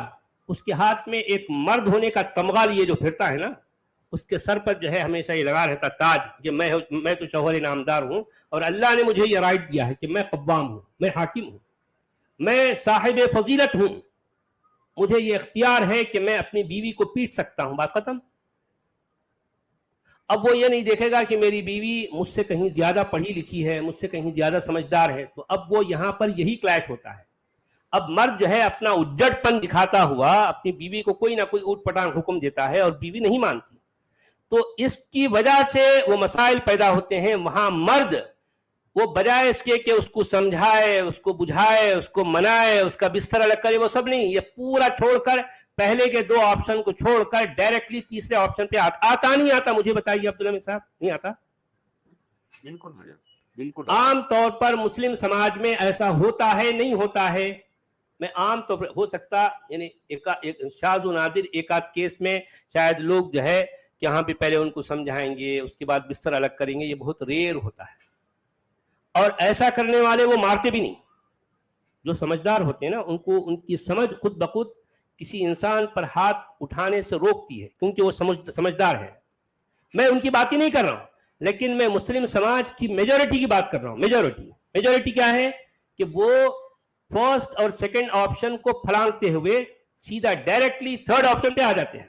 S1: اس کے ہاتھ میں ایک مرد ہونے کا تمغہ لیے جو پھرتا ہے نا, اس کے سر پر جو ہے ہمیشہ یہ لگا رہتا تاج کہ میں تو شوہر انعامدار ہوں, اور اللہ نے مجھے یہ رائٹ دیا ہے کہ میں قوام ہوں, میں حاکم ہوں, میں صاحب فضیلت ہوں, مجھے یہ اختیار ہے کہ میں اپنی بیوی کو پیٹ سکتا ہوں. بات ختم. اب وہ یہ نہیں دیکھے گا کہ میری بیوی مجھ سے کہیں زیادہ پڑھی لکھی ہے, مجھ سے کہیں زیادہ سمجھدار ہے. تو اب وہ یہاں پر یہی کلیش ہوتا ہے. اب مرد جو ہے اپنا اجڑ پن دکھاتا ہوا اپنی بیوی کو کوئی نہ کوئی اوٹ پٹانگ حکم دیتا ہے, اور بیوی نہیں مانتی. تو اس کی وجہ سے وہ مسائل پیدا ہوتے ہیں. وہاں مرد وہ بجائے اس کے کہ اس کو سمجھائے, اس کو بجھائے, اس کو منائے, اس کا بستر الگ کرے, وہ سب نہیں. یہ پورا چھوڑ کر, پہلے کے 2 آپشن کو چھوڑ کر ڈائریکٹلی تیسرے آپشن پہ آتا نہیں آتا. مجھے بتائیے عبداللہ صاحب, نہیں آتا. بالکل عام طور پر مسلم سماج میں ایسا ہوتا ہے, نہیں ہوتا ہے. میں عام طور پر ہو سکتا, یعنی ایک شاذ و نادر ایک آدھ کیس میں شاید لوگ جو ہے کہ یہاں پہ پہلے ان کو سمجھائیں گے, اس کے بعد بستر الگ کریں گے. یہ بہت ریئر ہوتا ہے, اور ایسا کرنے والے وہ مارتے بھی نہیں. جو سمجھدار ہوتے ہیں نا, ان کو ان کی سمجھ خود بخود کسی انسان پر ہاتھ اٹھانے سے روکتی ہے, کیونکہ وہ سمجھدار ہے. میں ان کی بات ہی نہیں کر رہا ہوں, لیکن میں مسلم سماج کی میجورٹی کی بات کر رہا ہوں. میجورٹی کیا ہے کہ وہ فرسٹ اور سیکنڈ آپشن کو پھلانگتے ہوئے سیدھا ڈائریکٹلی تھرڈ آپشن پہ آ جاتے ہیں.